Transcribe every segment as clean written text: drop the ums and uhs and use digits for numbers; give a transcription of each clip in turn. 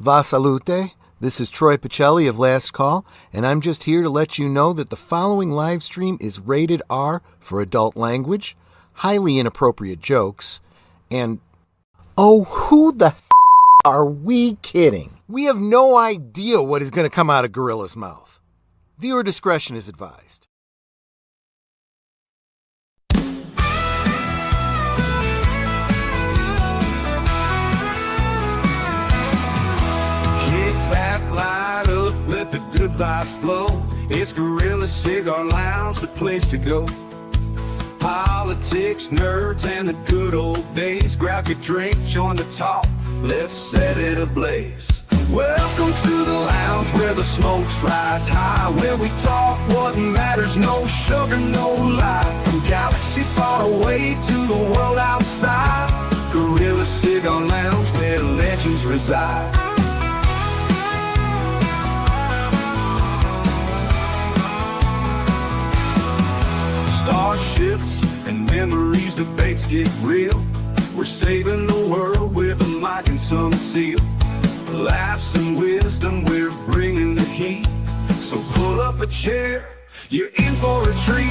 Va salute. This is Troy Pacelli of Last Call, and I'm just here to let you know that the following live stream is rated R for adult language, highly inappropriate jokes, and oh, who the are we kidding? We have no idea what is going to come out of Gorilla's mouth. Viewer discretion is advised. Light up, let the good vibes flow. It's Gorilla Cigar Lounge, the place to go. Politics, nerds, and the good old days. Grab your drink, join the talk, let's set it ablaze. Welcome to the lounge where the smokes rise high, where we talk what matters, no sugar, no lie. From galaxy far away to the world outside, Gorilla Cigar Lounge where legends reside. Starships and memories, debates get real. We're saving the world with a mic and some seal. Laughs and wisdom, we're bringing the heat. So pull up a chair, you're in for a treat.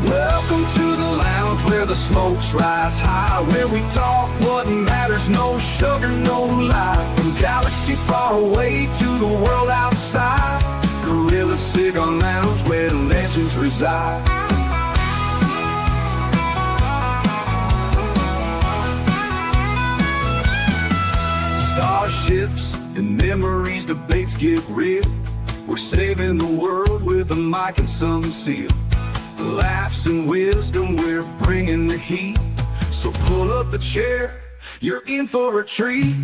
Welcome to the lounge where the smokes rise high, where we talk what matters, no sugar, no lie. From galaxy far away to the world outside, Gorilla Cigar Lounge where legends reside. Starships and memories, debates get real. We're saving the world with a mic and some seal. Laughs and wisdom, we're bringing the heat. So pull up a chair, you're in for a treat.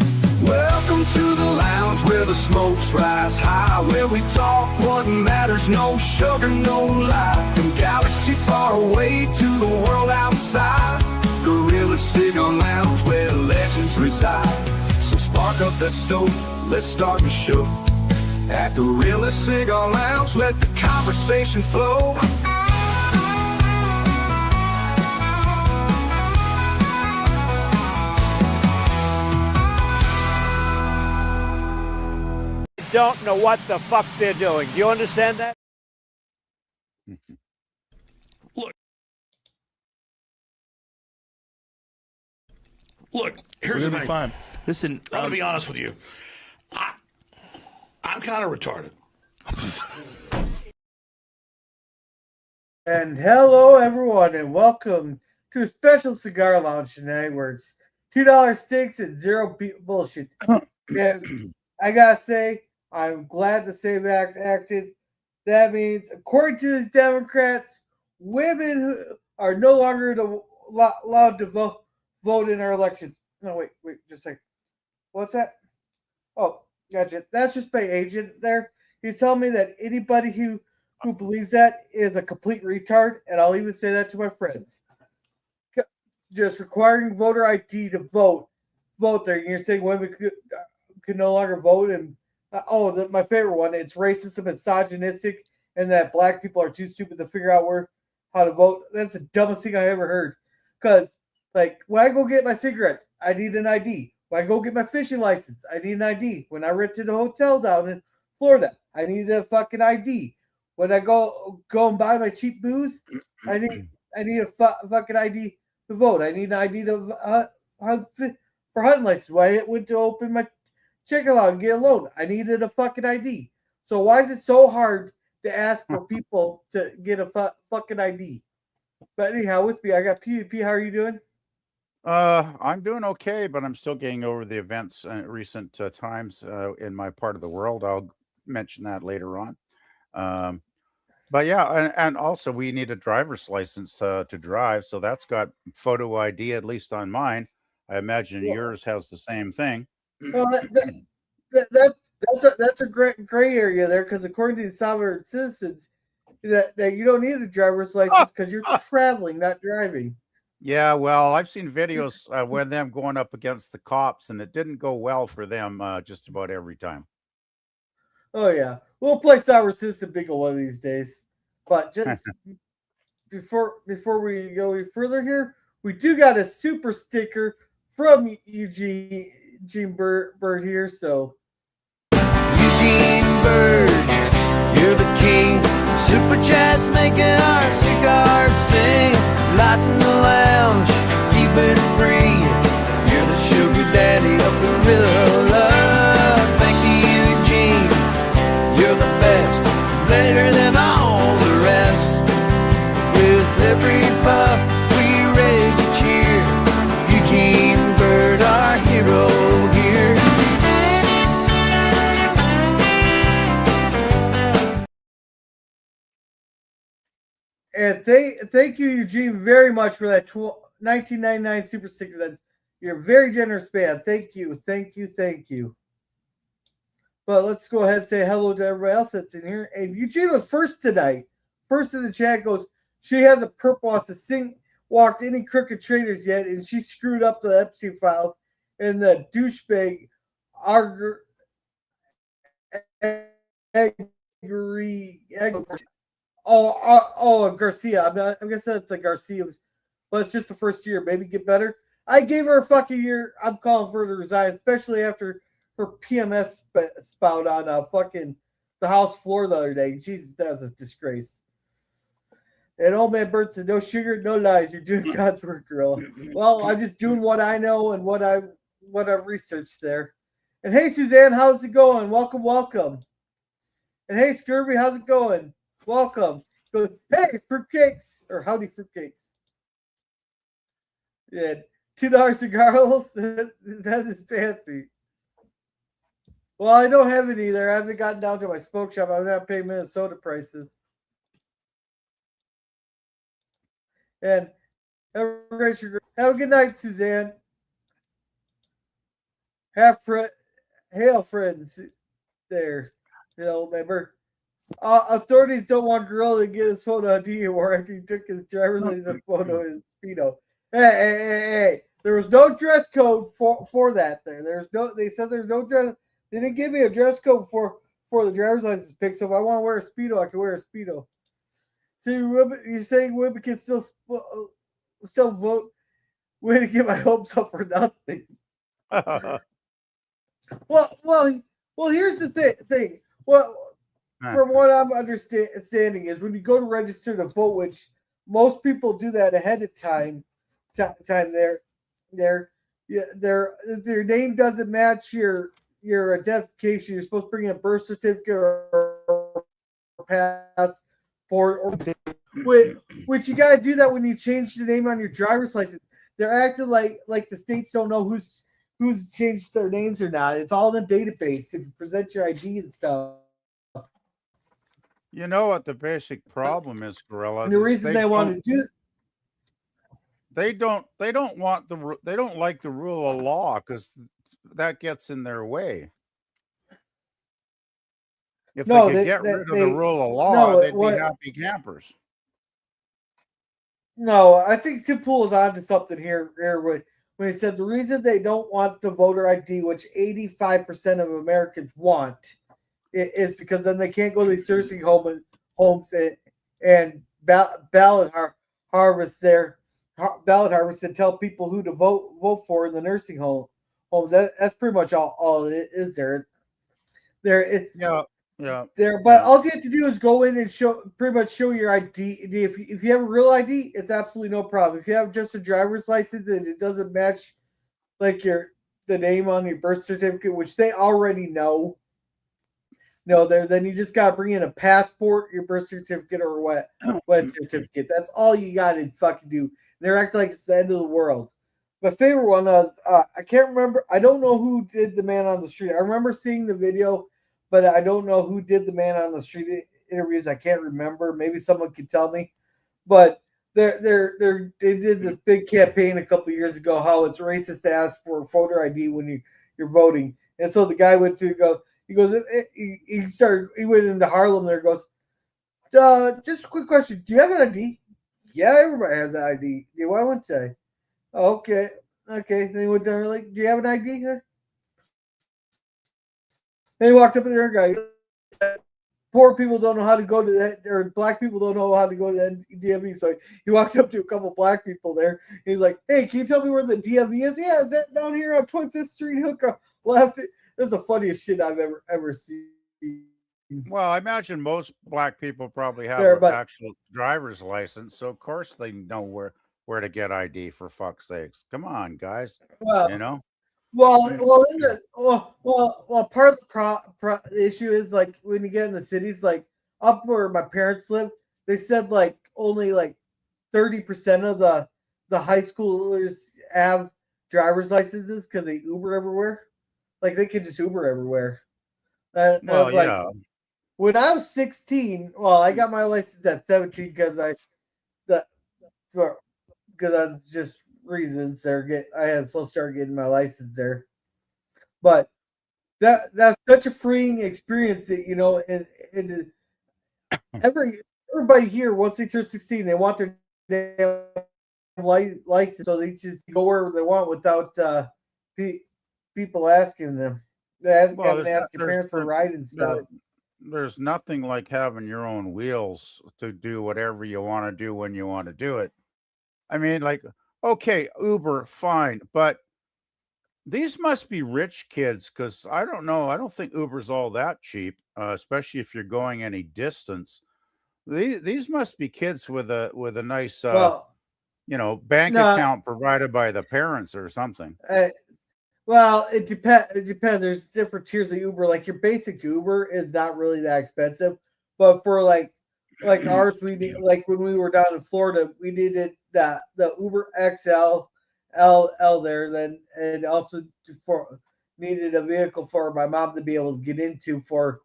Welcome to the lounge where the smokes rise high, where we talk what matters, no sugar, no lie. From galaxy far away to the world outside, Gorilla Cigar Lounge where legends reside. So spark up that stove, let's start the show. At Gorilla Cigar Lounge, let the conversation flow. Don't know what the fuck they're doing. Do you understand that? Look, here's the thing. Fine. Listen, I'm gonna be honest with you. I'm kind of retarded. And hello, everyone, and welcome to a special cigar lounge tonight, where it's $2 steaks and zero bullshit. And I gotta say, I'm glad the Save Act acted. That means, according to these Democrats, women are no longer allowed to vote in our elections. No, wait, just a second. What's that? Oh, gotcha. That's just my agent there. He's telling me that anybody who believes that is a complete retard, and I'll even say that to my friends. Just requiring voter ID to vote there. You're saying women could no longer vote, and my favorite one, it's racist and misogynistic, and that black people are too stupid to figure out how to vote. That's the dumbest thing I ever heard. Because, like, when I go get my cigarettes, I need an ID. When I go get my fishing license, I need an ID. When I rented a hotel down in Florida, I need a fucking ID. When I go and buy my cheap booze, I need a fucking ID to vote. I need an ID for hunting license. When I went to open my checking out and get a loan, I needed a fucking ID. So why is it so hard to ask for people to get a fucking ID? But anyhow, with me, I got PvP. How are you doing? I'm doing okay, but I'm still getting over the events recent times in my part of the world. I'll mention that later on. But yeah, and also we need a driver's license to drive, so that's got photo ID, at least on mine. I imagine yours has the same thing. Well, that's a gray area there, because according to the sovereign citizens, that you don't need a driver's license because you're traveling, not driving. Yeah, well, I've seen videos with them going up against the cops, and it didn't go well for them just about every time. Oh yeah, we'll play sovereign citizen bingo one of these days. But just before we go any further here, we do got a super sticker from Eugene Bird here. So bird. You're the king. Super chats making our cigars sing. Lighting the lounge, keeping it free. You're the sugar daddy of Gorilla. Thank you, Eugene. You're the best, better than all the rest. With every puff, we raise a cheer. Eugene Bird, our hero here. And thank you, Eugene, very much for that 1999 super sticker. You're a very generous man. Thank you. But let's go ahead and say hello to everybody else that's in here. And Eugene was first tonight. First in the chat goes, she has a purpose to sing, walked any crooked traders yet, and she screwed up the Epstein files and the douchebag Garcia. I'm gonna say it's the Garcia, but it's just the first year. Maybe get better. I gave her a fucking year. I'm calling for her to resign, especially after her PMS spout on fucking the House floor the other day. Jesus, that was a disgrace. And old man Bert said, "No sugar, no lies. You're doing God's work, girl." Well, I'm just doing what I know and what I've researched there. And hey, Suzanne, how's it going? Welcome. And hey, Scurvy, how's it going? Welcome. Go, hey, fruitcakes, or howdy, fruitcakes. Yeah, $2 cigars. That is fancy. Well, I don't have it either. I haven't gotten down to my smoke shop. I'm not paying Minnesota prices. And have a good night, Suzanne. Hail, friends. There. Remember. Authorities don't want Gorilla to get his photo on DUR after he took his driver's license photo in Speedo. Hey. There was no dress code for that there. They said there's no dress. They didn't give me a dress code for the driver's license pic. So if I want to wear a Speedo, I can wear a Speedo. So you're saying women can still vote? Way to get my hopes up for nothing. Well, here's the thing. Well, from what I'm understanding is when you go to register to vote, which most people do that ahead of time. Their name doesn't match your identification. You're supposed to bring in a birth certificate or passport, which you got to do that when you change the name on your driver's license. They're acting like the states don't know who's changed their names or not. It's all in the database if you present your ID and stuff. You know what the basic problem is, Gorilla? And the reason they want to do they don't like the rule of law because that gets in their way. If they could get rid of the rule of law, they'd be happy campers. No, I think Tim Pool is onto something here when he said the reason they don't want the voter ID, which 85% of Americans want, is because then they can't go to these nursing homes and ballot harvest and tell people who to vote for in the nursing homes. That's pretty much all it is there. Yeah. But all you have to do is go in and pretty much show your ID. If you have a real ID, it's absolutely no problem. If you have just a driver's license and it doesn't match like the name on your birth certificate, which they already know, then you just gotta bring in a passport, your birth certificate, or wet certificate. That's all you gotta fucking do. They're acting like it's the end of the world. My favorite one, I can't remember. I don't know who did the man on the street. I remember seeing the video, but I don't know who did the man on the street interviews. I can't remember. Maybe someone could tell me. But they did this big campaign a couple of years ago how it's racist to ask for a voter ID when you're voting. And so the guy went to go. He goes. He went into Harlem. There goes. Just a quick question. Do you have an ID? Yeah, everybody has an ID. Yeah, why wouldn't say? Oh, okay. Then he went down like, do you have an ID here? Then he walked up to their guy. Poor people don't know how to go to that, or black people don't know how to go to the DMV. So he walked up to a couple black people there. He's like, "Hey, can you tell me where the DMV is?" "Yeah, is that down here on 25th Street, hook up left?" That's the funniest shit I've ever seen. Well, I imagine most black people probably have there, an but actual driver's license, so of course they know where to get ID, for fuck's sakes. Come on, guys. well, You know? part of the issue is like when you get in the cities, like up where my parents live, they said like only like 30% of the high schoolers have driver's licenses because they Uber everywhere. Like they can just Uber everywhere. And I Well, was like, yeah. when I was 16, well, I got my license at 17 because that's just reasons there. I had to start getting my license there, but that's such a freeing experience that and everybody here once they turn 16, they want their damn license, so they just go wherever they want without people asking them. Well, Having to ask your parents for a ride and stuff. there's nothing like having your own wheels to do whatever you want to do when you want to do it. I mean, like, okay, Uber, fine, but these must be rich kids because I don't know. I don't think Uber's all that cheap, especially if you're going any distance. These must be kids with a nice, Well, bank no, account provided by the parents or something. well, it depends. It depends. There's different tiers of Uber. Like your basic Uber is not really that expensive, but for like ours, we need like when we were down in Florida, we needed the Uber XL LL there. Then and also for needed a vehicle for my mom to be able to get into for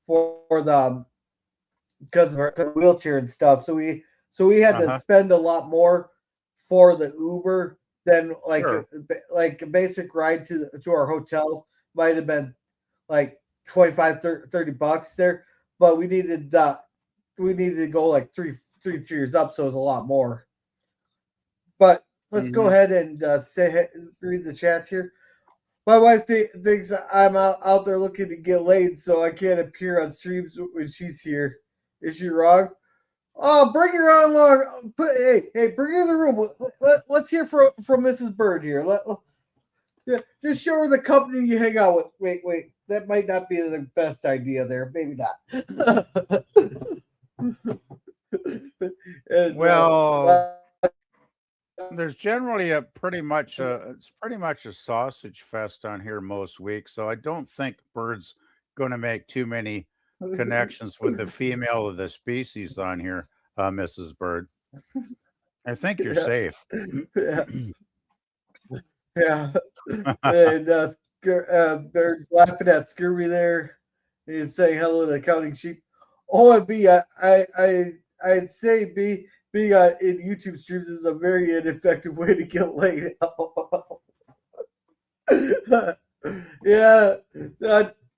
the because of her wheelchair and stuff. So we had to Uh-huh. spend a lot more for the Uber than Sure. like a basic ride to our hotel might have been like 25 30 bucks there, but we needed to go like three tiers up, so it was a lot more. But let's go Hmm. ahead and read the chats here. My wife thinks I'm out there looking to get laid, so I can't appear on streams when she's here. Is she wrong? Oh, bring her on along. Hey, bring her in the room. Let's hear from Mrs. Bird here. Yeah, just show her the company you hang out with. Wait. That might not be the best idea there. Maybe not. and, Well, there's generally it's pretty much a sausage fest on here most weeks, so I don't think Bird's going to make too many connections with the female of the species on here, Mrs. Bird. I think you're yeah, safe. yeah, yeah. And Bird's laughing at Scooby there. He's saying hello to the counting sheep. Oh, and B, I'd say being in YouTube streams is a very ineffective way to get laid. yeah,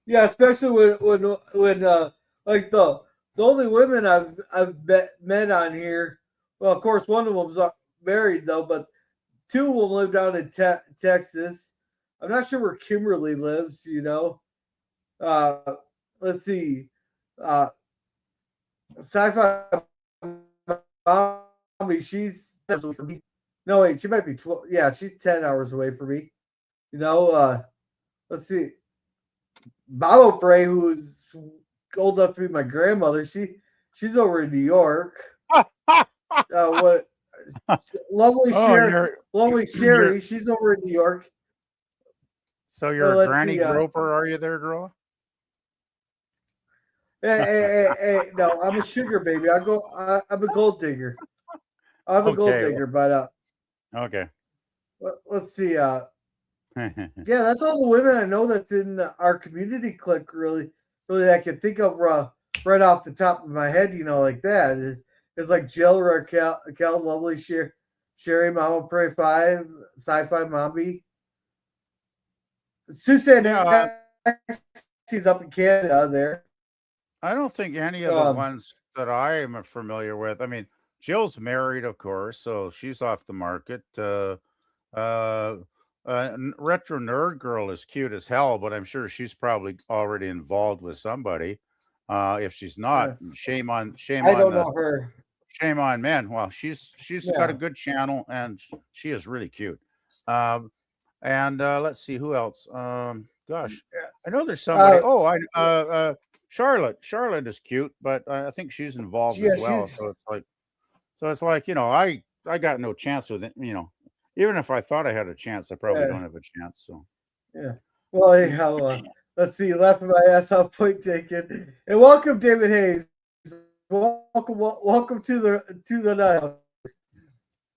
yeah, especially when like the only women I've met on here. Well, of course, one of them's married though, but two of them live down in Texas. I'm not sure where Kimberly lives. Uh, let's see. Sci-fi mommy, she's no wait, she might be 12. Yeah, she's 10 hours away from me. Let's see. Babo Bray, who's old enough to be my grandmother, she's over in New York. What lovely lovely Sherry, she's over in New York. So you're a granny groper, are you there, girl? Hey, no, I'm a sugar baby. I'm a gold digger. I'm a gold digger, but okay. let's see. Yeah, that's all the women I know that's in our community clique. Really, I can think of right off the top of my head. Like that. It's like Jill, Raquel, Lovely, Sherry, Mama Pray 5, Sci-Fi Mombi. Susan, she's up in Canada there. I don't think any of the ones that I am familiar with. I mean, Jill's married, of course, so she's off the market. Retro Nerd Girl is cute as hell, but I'm sure she's probably already involved with somebody. If she's not, shame on I don't know her. Shame on men. Well, she's got a good channel and she is really cute. And let's see who else. gosh, I know there's somebody. Charlotte is cute, but I think she's involved as well. So it's like I got no chance with it. Even if I thought I had a chance, I probably don't have a chance. So yeah. Well, anyhow, let's see. Laughing my ass off, point taken. And welcome, David Hayes. Welcome to the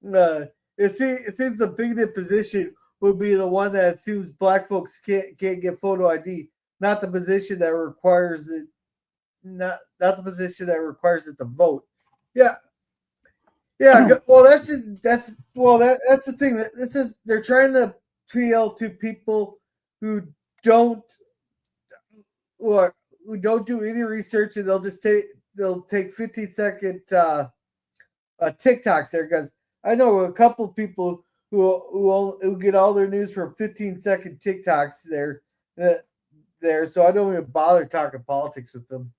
night. It seems the bigoted position would be the one that assumes black folks can't get photo ID, not the position that requires it, not the position that requires it to vote. Yeah. Well, that's the thing. This is they're trying to appeal to people who don't do any research, and they'll take 15-second TikToks there, because I know a couple of people who get all their news from 15-second TikToks there, so I don't even bother talking politics with them.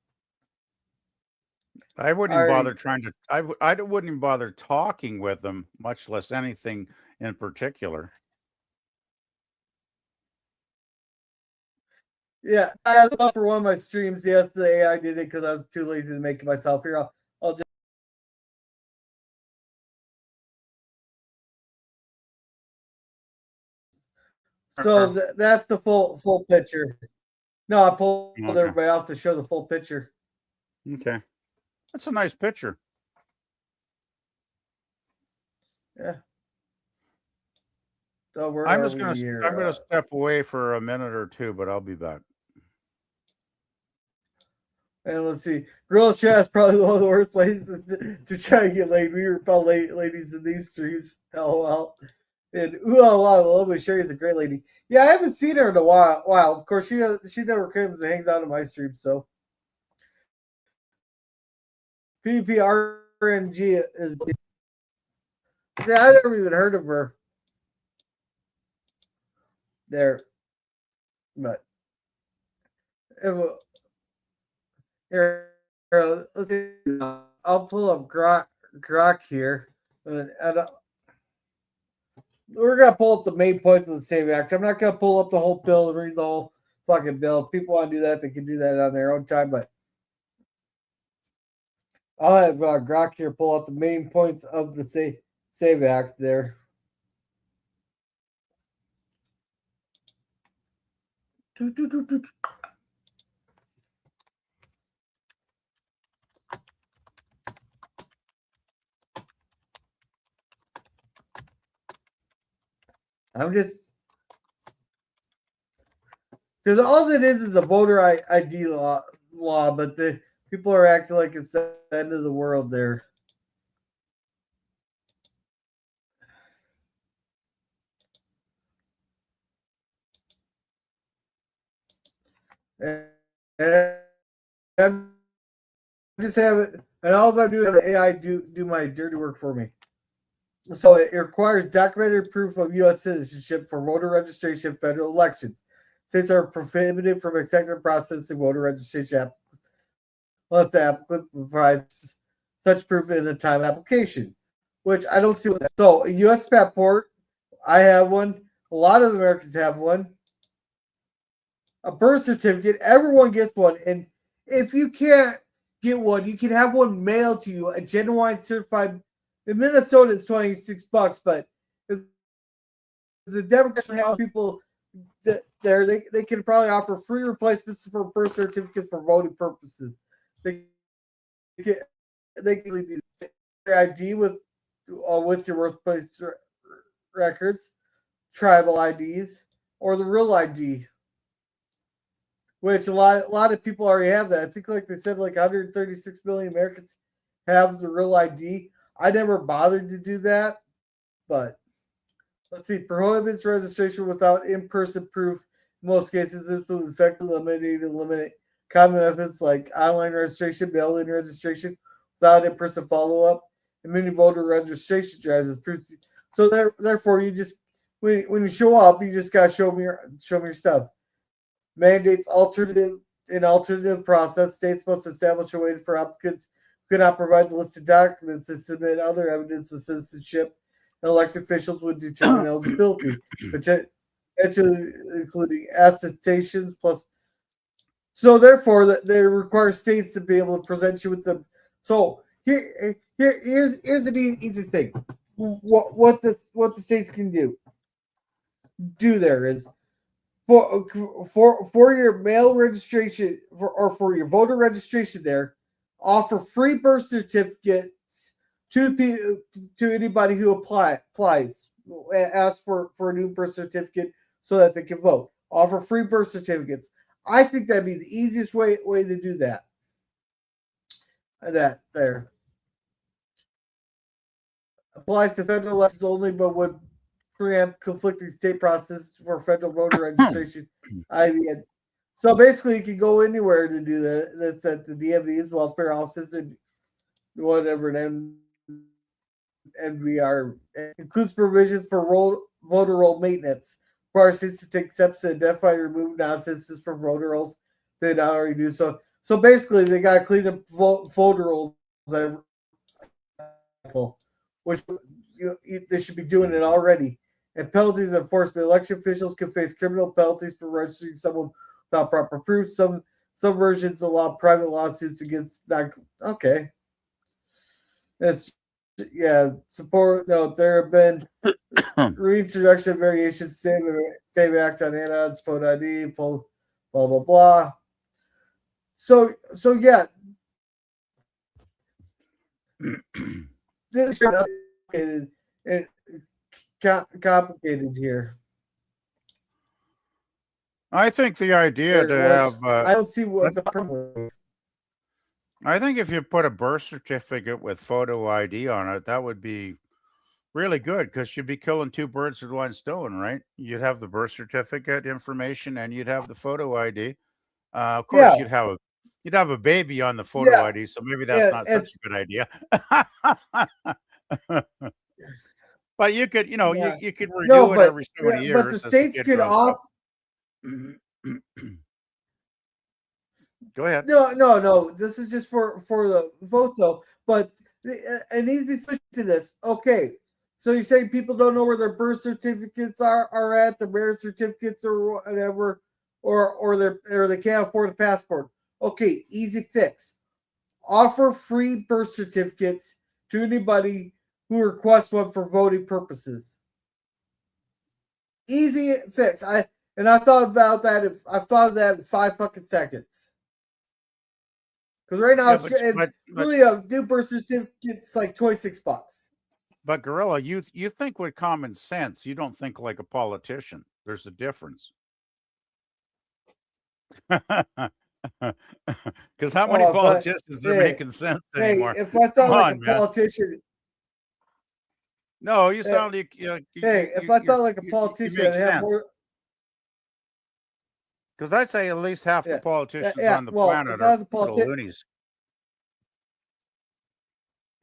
I wouldn't even bother I wouldn't even bother talking with them, much less anything in particular. Yeah, I had it for one of my streams yesterday. I did it because I was too lazy to make it myself. Here, I'll just. So that's the full picture. No, I pulled everybody off to show the full picture. Okay, that's a nice picture. Yeah. So I'm gonna step away for a minute or two, but I'll be back. And let's see, Girls Chat is probably one of the worst places to try and get laid. We were probably ladies in these streams. LOL. And Lovely Sherry's a great lady. Yeah, I haven't seen her in a while. Wow, of course she never comes and hangs out in my stream. So PVRNG is. Yeah, I never even heard of her. There, but here, I'll pull up Grok here, and we're gonna pull up the main points of the SAVE Act. I'm not gonna pull up the whole bill and read the whole fucking bill. If people want to do that, they can do that on their own time. But I'll have Grok here pull out the main points of the SAVE Act there. I'm just because all it is a voter ID law, but the people are acting like it's the end of the world there. And I'm just have it, and all I do is the AI do my dirty work for me. So it requires documented proof of U.S. citizenship for voter registration in federal elections. States are prohibited from accepting processing voter registration unless the applicant provides such proof in the time of application, which I don't see. So a U.S. passport, I have one. A lot of Americans have one. A birth certificate, everyone gets one. And if you can't get one, you can have one mailed to you, a genuine certified. In Minnesota, it's $26, but the Democrats have people there. They can probably offer free replacements for birth certificates for voting purposes. They can do their ID with your birthplace records, tribal IDs, or the real ID. Which a lot of people already have that. I think, like they said, like 136 million Americans have the real ID. I never bothered to do that, but let's see. Prohibits registration without in-person proof. In most cases, this will effectively eliminate common methods like online registration, mail-in registration without in-person follow-up, and many voter registration drives with proof. So therefore, you just when you show up, you just gotta show me your stuff. Mandates alternative process. States must establish a way for applicants who cannot provide the listed documents to submit other evidence of citizenship, and elected officials would determine eligibility. actually including attestations plus. So therefore, they require states to be able to present you with the. So here's an easy thing. What the states can do there is for your mail registration or for your voter registration there, offer free birth certificates to anybody who applies. Ask for a new birth certificate so that they can vote. Offer free birth certificates. I think that'd be the easiest way to do that. That there applies to federal elections only, but would preempt conflicting state processes for federal voter registration. I mean, so basically, you can go anywhere to do that. That's at the DMVs, welfare offices, and whatever. And NVR includes provisions for voter roll maintenance. Requires states to take steps to identify and remove nonsenses from voter rolls. They not already do so. So basically, they got to clean up voter rolls, which they should be doing it already. And penalties enforcement. Election officials can face criminal penalties for registering someone without proper proof. Some versions allow private lawsuits against not. Okay, that's support. No, there have been reintroduction of variations. Same act on add-ons, photo ID, blah blah blah. So yeah. This is complicated here. I think the idea to have. I don't see what the problem is. I think if you put a birth certificate with photo ID on it, that would be really good because you'd be killing two birds with one stone, right? You'd have the birth certificate information and you'd have the photo ID. Of course, you'd have a baby on the photo ID, so maybe that's not such a good idea. But you could, you could redo it every so many years. But the states could off. Go ahead. No. This is just for the vote, though. But an easy solution to this. Okay, so you're saying people don't know where their birth certificates are at, their marriage certificates or whatever, or they can't afford a passport. Okay, easy fix. Offer free birth certificates to anybody who requests one for voting purposes. Easy fix. I thought about that. I've thought of that in 5 fucking seconds. Because right now, really a new birth certificate's like $26. But Gorilla, you think with common sense. You don't think like a politician. There's a difference. Because how many politicians are making sense anymore? Hey, if I thought like a politician. No, you sound like. If I thought like a politician, I'd have more. Because I say at least half the politicians on the planet are little loonies.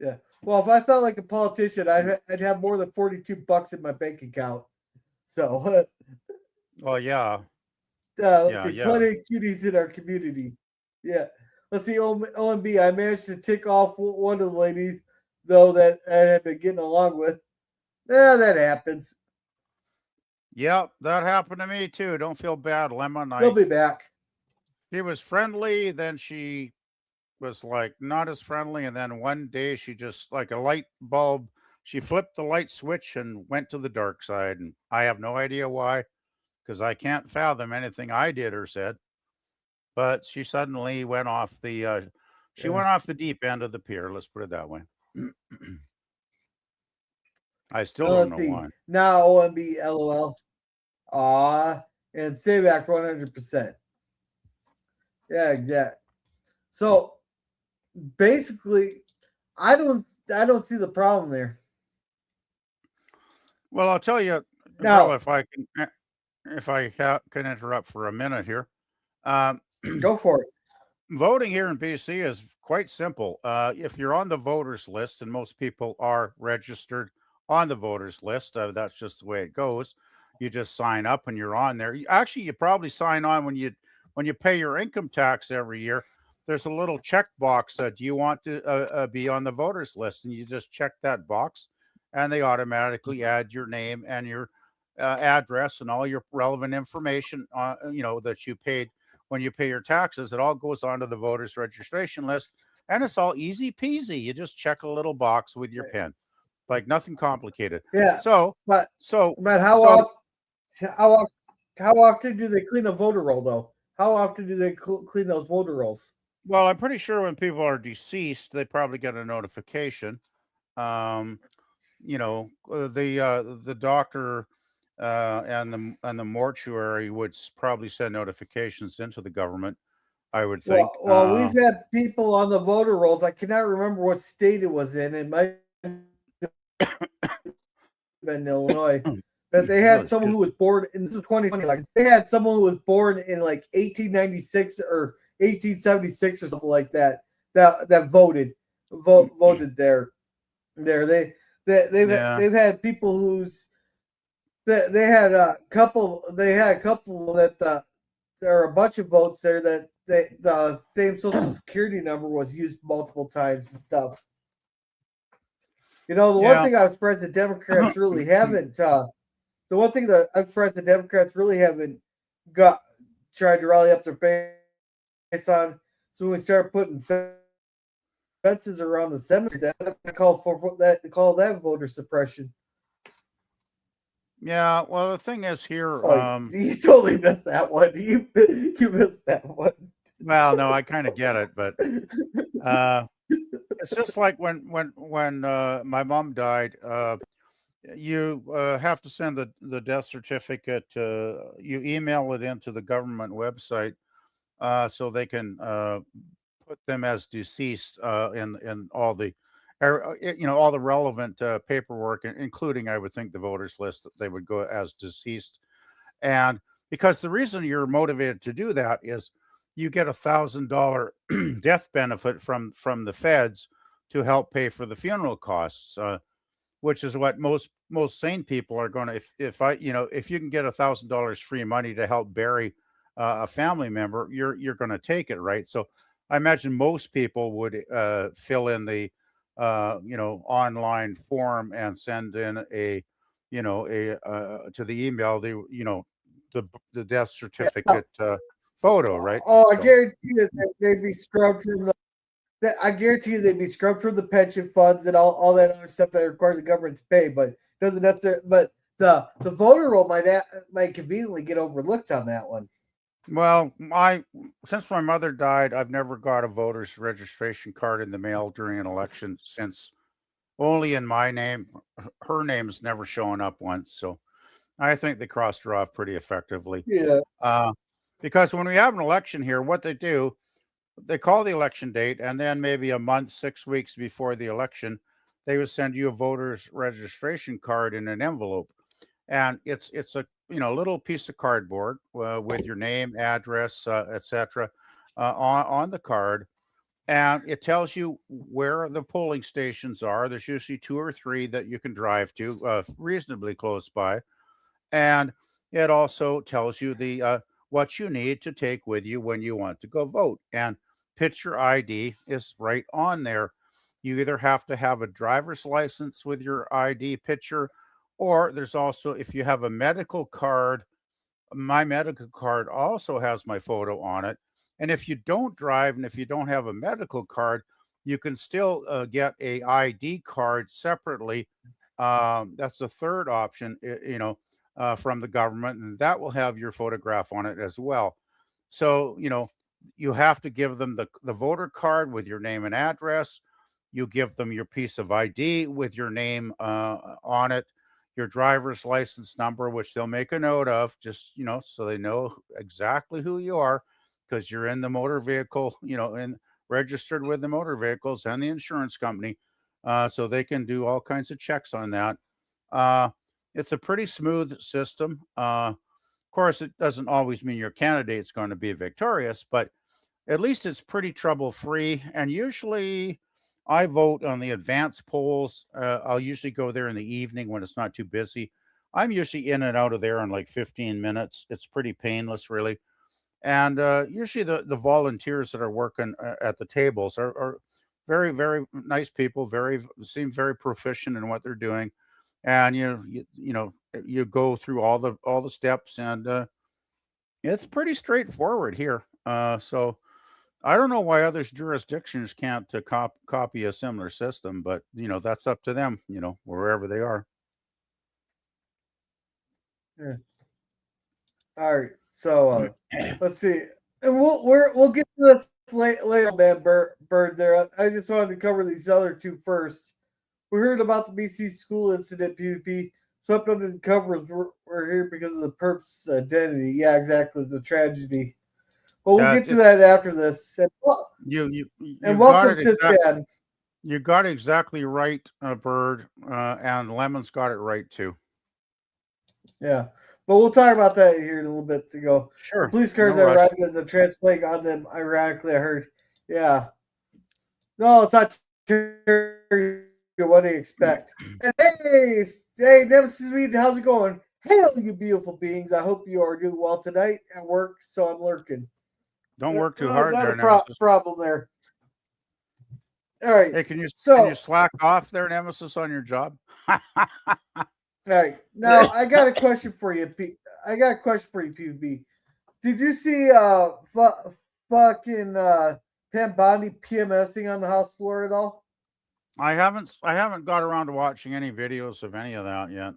Yeah. Well, if I thought like a politician, I'd have more than $42 in my bank account. So. Well, yeah. Let's see. Plenty of cuties in our community. Yeah. Let's see. OMB. I managed to tick off one of the ladies, though, that I had been getting along with. Yeah, that happens. Yep, that happened to me too. Don't feel bad, Lemon. He'll be back. She was friendly, then she was like not as friendly, and then one day she just like a light bulb. She flipped the light switch and went to the dark side, and I have no idea why, because I can't fathom anything I did or said. But she suddenly went off the went off the deep end of the pier. Let's put it that way. I still don't know why. Now OMB, LOL. And save act 100%. Yeah, exactly. So basically, I don't see the problem there. Well, I'll tell you now if I can interrupt for a minute here. Go for it. Voting here in BC is quite simple. If you're on the voters list, and most people are registered on the voters list, that's just the way it goes. You just sign up and you're on there. You probably sign on when you pay your income tax every year. There's a little check box. Do you want to be on the voters list? And you just check that box, and they automatically add your name and your address and all your relevant information, that you paid when you pay your taxes. It all goes onto the voters registration list, and it's all easy peasy. You just check a little box with your pen, like nothing complicated. Yeah, So, but so, how so how often do they clean a voter roll though? How often do they clean those voter rolls? well, I'm pretty sure when people are deceased, they probably get a notification. Um, the doctor and the mortuary would probably send notifications into the government, I would think. Well, we've had people on the voter rolls. I cannot remember what state it was in. It might have been Illinois. That they had someone who was born in, this was 2020. Like they had someone who was born in like 1896 or 1876 or something like that. That voted there. They've had people who's they had a couple that there are a bunch of votes there that the same social security number was used multiple times and stuff. The one thing I'm surprised the Democrats really haven't the one thing that I'm surprised the Democrats really haven't tried to rally up their base on. So when we start putting fences around the cemeteries, they call that voter suppression. Yeah, well, the thing is here. You totally missed that one. You missed that one. Well, no, I kind of get it, but it's just like when my mom died. You have to send the death certificate. You email it into the government website so they can put them as deceased in all the all the relevant paperwork, including, I would think, the voters list. They would go as deceased, and because the reason you're motivated to do that is you get $1,000 death benefit from the feds to help pay for the funeral costs. Which is what most sane people are going to. If you can get $1,000 free money to help bury a family member, you're going to take it, right? So I imagine most people would fill in the online form and send in to the email the death certificate photo, right? I guarantee you that they'd be scrubbed from the. I guarantee you they'd be scrubbed from the pension funds and all that other stuff that requires the government to pay, but doesn't necessarily. But the voter roll might conveniently get overlooked on that one. Well, since my mother died, I've never got a voter's registration card in the mail during an election since only in my name. Her name's never shown up once, so I think they crossed her off pretty effectively. Yeah. Because when we have an election here, what they do, they call the election date, and then maybe a month, 6 weeks before the election, they would send you a voter's registration card in an envelope, and it's a little piece of cardboard with your name, address, etc. On the card, and it tells you where the polling stations are. There's usually 2 or 3 that you can drive to reasonably close by, and it also tells you the what you need to take with you when you want to go vote. And picture ID is right on there. You either have to have a driver's license with your ID picture, or there's also, if you have a medical card, my medical card also has my photo on it. And if you don't drive and if you don't have a medical card, you can still get a ID card separately. That's the third option, from the government, and that will have your photograph on it as well. So, you have to give them the voter card with your name and address. You give them your piece of ID with your name on it, your driver's license number, which they'll make a note of, just, so they know exactly who you are, because you're in the motor vehicle, and registered with the motor vehicles and the insurance company. So they can do all kinds of checks on that. It's a pretty smooth system. Of course, it doesn't always mean your candidate's going to be victorious, but at least it's pretty trouble-free. And usually I vote on the advance polls. I'll usually go there in the evening when it's not too busy. I'm usually in and out of there in like 15 minutes. It's pretty painless, really. And usually the volunteers that are working at the tables are very, very nice people, seem very proficient in what they're doing. and you go through all the steps, and it's pretty straightforward here. So I don't know why other jurisdictions can't copy a similar system, but that's up to them. Wherever they are. Yeah. All right, so let's see, and we'll get to this later, man. Bird, there. I just wanted to cover these other two first. We heard about the BC school incident. PvP swept under the covers. We're here because of the perp's identity. Yeah, exactly, the tragedy. But we'll get to that after this. And, You welcome, Sit-Dan. You got it exactly right, Bird, and Lemon's got it right too. Yeah. But we'll talk about that here in a little bit to go. Sure. The police cars that arrived at the transplant on them, ironically, I heard. Yeah. No, it's not what do you expect? And hey, Nemesis Mead, how's it going? Hey, you beautiful beings. I hope you are doing well tonight at work, so I'm lurking. Don't work too hard not there, Nemesis. Problem there. All right. Hey, can you slack off there, Nemesis, on your job? All right, now I got a question for you, PB. Did you see fucking Pam Bondi PMSing on the House floor at all? I haven't got around to watching any videos of any of that yet.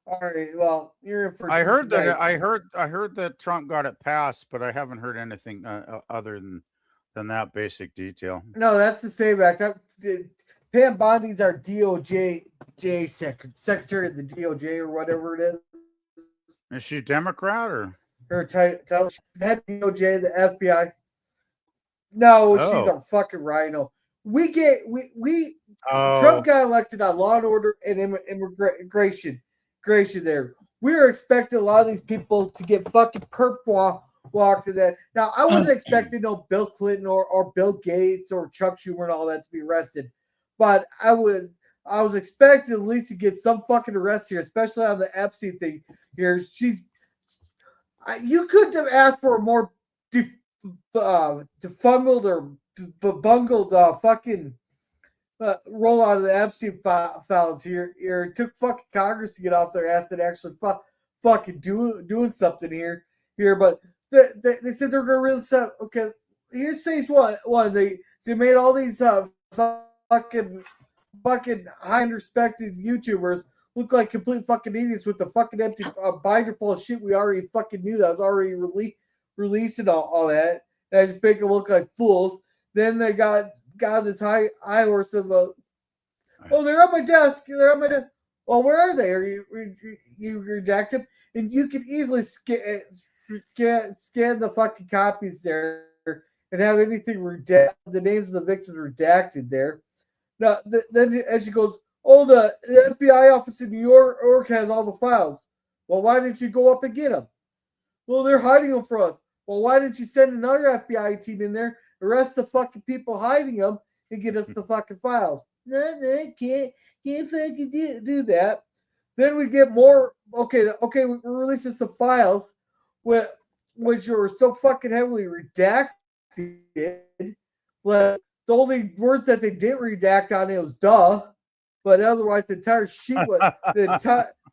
All right, well, you're in for. I heard that Trump got it passed, but I haven't heard anything other than that basic detail. No, that's the same act. Pam Bondi's our DOJ secretary of the DOJ or whatever it is. Is she Democrat or her title? Head DOJ, the FBI. No, she's a fucking rhino. Trump got elected on Law and Order and immigration. There, we were expecting a lot of these people to get fucking perp walked to that. Now, I wasn't expecting no Bill Clinton or Bill Gates or Chuck Schumer and all that to be arrested. But I was expecting at least to get some fucking arrest here, especially on the Epstein thing here. You couldn't have asked for a more defungled or bungled fucking rollout of the Epstein files here. It took fucking Congress to get off their ass and actually fucking doing something here. But they said they're going to really set. Okay, here's phase one. They made all these fucking high and respected YouTubers look like complete fucking idiots with the fucking empty binder full of shit we already fucking knew that was already released and all that. And I just make them look like fools. Then they got this high horse of they're on my desk. Well, where are they? Are you redact them? And you can easily scan the fucking copies there and have anything redacted, the names of the victims redacted there. Now, then as she goes, the FBI office in New York has all the files. Well, why didn't you go up and get them? Well, they're hiding them for us. Well, why didn't you send another FBI team in there, arrest the fucking people hiding them, and get us the fucking files? No, can't fucking do that. Then we get more. Okay, we're releasing some files, which were so fucking heavily redacted. But the only words that they didn't redact on it was "duh," but otherwise the entire sheet was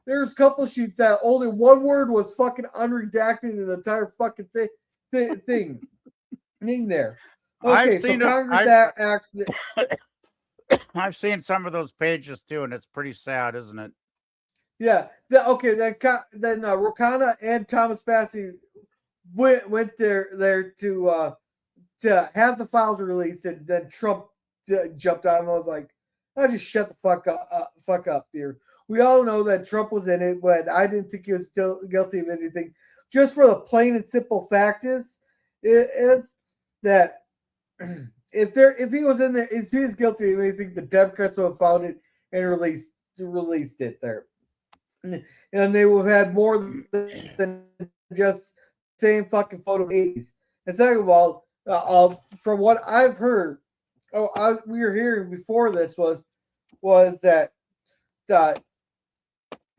there's a couple sheets that only one word was fucking unredacted in the entire fucking thing there. Okay, so Congress acts. I've seen some of those pages too, and it's pretty sad, isn't it? Yeah. Then Rokana and Thomas Bassey went there to have the files released, and then Trump jumped on and was like, "I just shut the fuck up, dear." We all know that Trump was in it, but I didn't think he was still guilty of anything. Just for the plain and simple fact is that if he was in there, if he is guilty of anything, the Democrats would have found it and released it there, and they would have had more than just same fucking photo of the 80s. And second of all, from what I've heard, we were hearing before this was that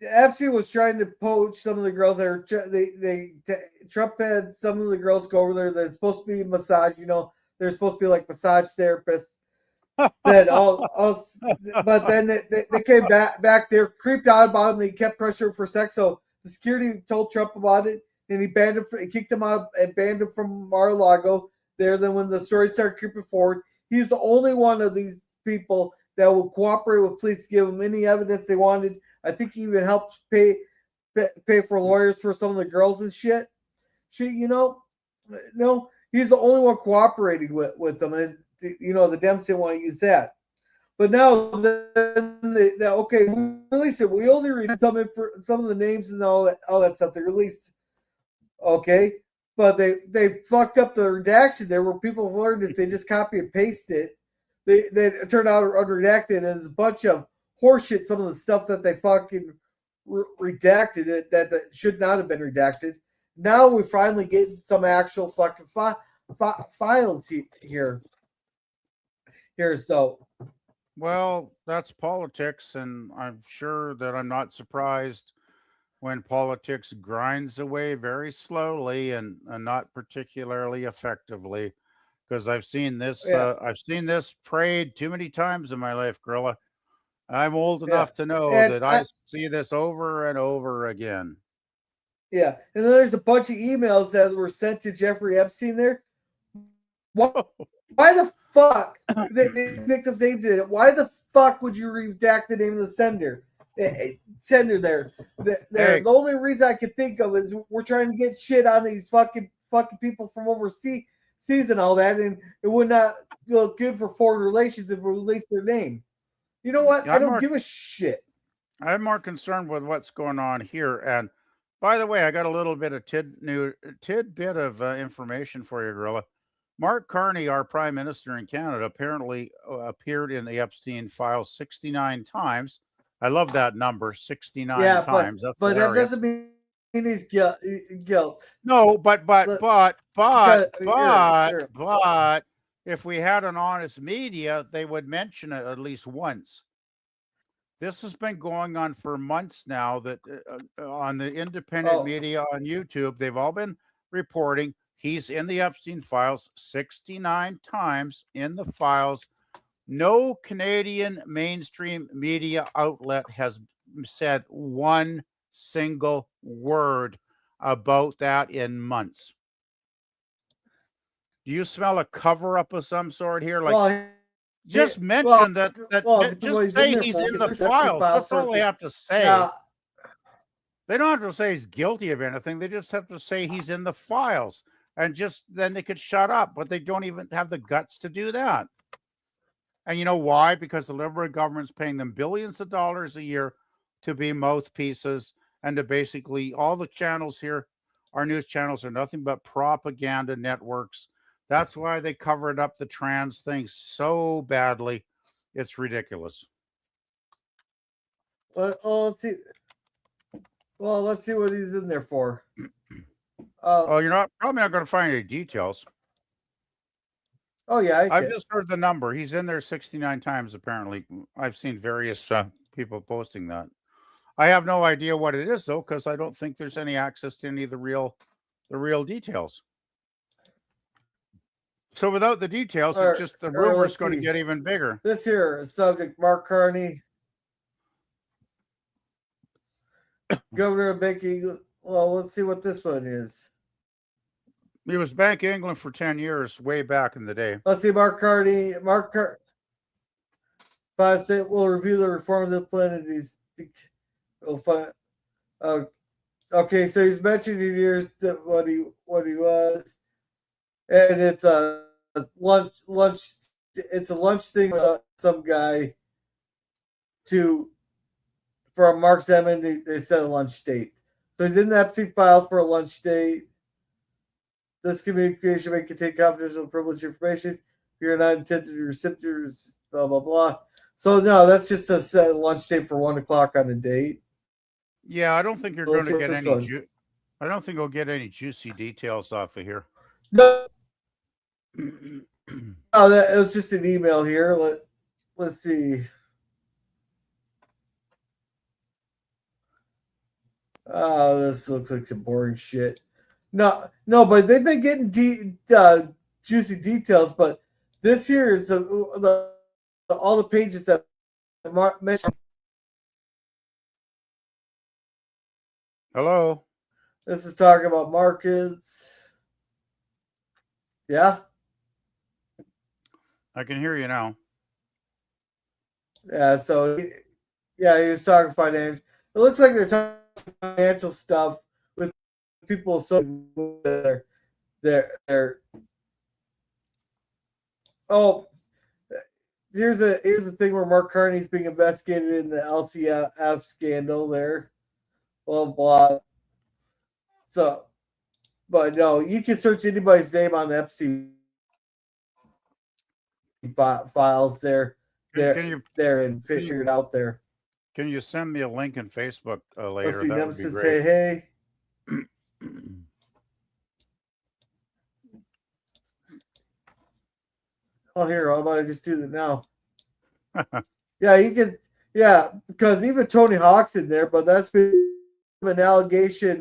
Epstein was trying to poach some of the girls that Trump had some of the girls go over there. They're supposed to be massage, they're supposed to be like massage therapists. Then but then they came back there, creeped out about him. They kept pressuring for sex. So the security told Trump about it, and he banned him. He kicked him out and banned him from Mar-a-Lago. There, then when the story started creeping forward, he's the only one of these people that would cooperate with police, give them any evidence they wanted. I think he even helped pay for lawyers for some of the girls and shit. No, he's the only one cooperating with them, and the Dems didn't want to use that. But now, okay, we released it. We only read some of the names and all that stuff they released. Okay, but they fucked up the redaction. There were people who learned that they just copy and paste it. They turned out unredacted, and there's a bunch of horseshit. Some of the stuff that they fucking redacted that should not have been redacted. Now we finally get some actual fucking files here. So, well, that's politics, and I'm sure that I'm not surprised when politics grinds away very slowly and not particularly effectively, because I've seen this. Yeah. I've seen this prayed too many times in my life, Gorilla. I'm old Yeah. enough to know And that I see this over and over again. Yeah, and then there's a bunch of emails that were sent to Jeffrey Epstein there. Why the fuck the victim's name did it? Why the fuck would you redact the name of the sender? Sender there. The only reason I could think of is we're trying to get shit on these fucking people from overseas and all that, and it would not look good for foreign relations if we release their name. You know what? I don't give a shit. I'm more concerned with what's going on here. And by the way, I got a little bit of tidbit of information for you, Gorilla. Mark Carney, our prime minister in Canada, apparently appeared in the Epstein files 69 times. I love that number, 69 times. That's but hilarious. that doesn't mean he's guilt. No, but if we had an honest media, they would mention it at least once. This has been going on for months now, that on the independent media on YouTube, they've all been reporting he's in the Epstein files 69 times in the files. No Canadian mainstream media outlet has said one single word about that in months. Do you smell a cover-up of some sort here? Like, just mention that just say he's in the files. That's all they have to say. They don't have to say he's guilty of anything. They just have to say he's in the files, and just then they could shut up. But they don't even have the guts to do that. And you know why? Because the Liberal government's paying them billions of dollars a year to be mouthpieces, and to basically all the channels here, our news channels, are nothing but propaganda networks. That's why they covered up the trans thing so badly. It's ridiculous. Let's see. Well, let's see what he's in there for. You're probably not going to find any details. Oh, yeah. I've just heard the number. He's in there 69 times, apparently. I've seen various people posting that. I have no idea what it is, though, because I don't think there's any access to any of the real details. So without the details, it's just the rumor's going to get even bigger. This here is subject, Mark Carney, Governor of Bank of England. Well, let's see what this one is. He was Bank of England for 10 years, way back in the day. Let's see, Mark Carney. We'll review the reforms of entities. Okay, so he's mentioned in years that what he was, and it's a lunch. It's a lunch thing with some guy for Mark Zeman. They set a lunch date. So he's in the Epstein files for a lunch date. This communication may contain confidential privileged information. If you're not intended recipients, blah blah blah. So no, that's just a set lunch date for 1 o'clock on a date. Yeah, I don't think you're going to get any. I don't think we'll get any juicy details off of here. No, it was just an email here. Let's see. Oh, this looks like some boring shit. No, but they've been getting juicy details. But this here is the all the pages that Mark mentioned. Hello. This is talking about markets. Yeah. I can hear you now. Yeah. So, yeah, he was talking finance. It looks like they're talking financial stuff with people. So they're. Oh, here's the thing where Mark Carney's being investigated in the LCF scandal. There, blah blah. So, but no, you can search anybody's name on the Epstein files there, and figure it out there. Can you send me a link in Facebook later? Let's see, That would be Nemesis great. say, hey. Oh, here, how about I just do that now? Yeah, you can. Yeah, because even Tony Hawk's in there, but that's been an allegation.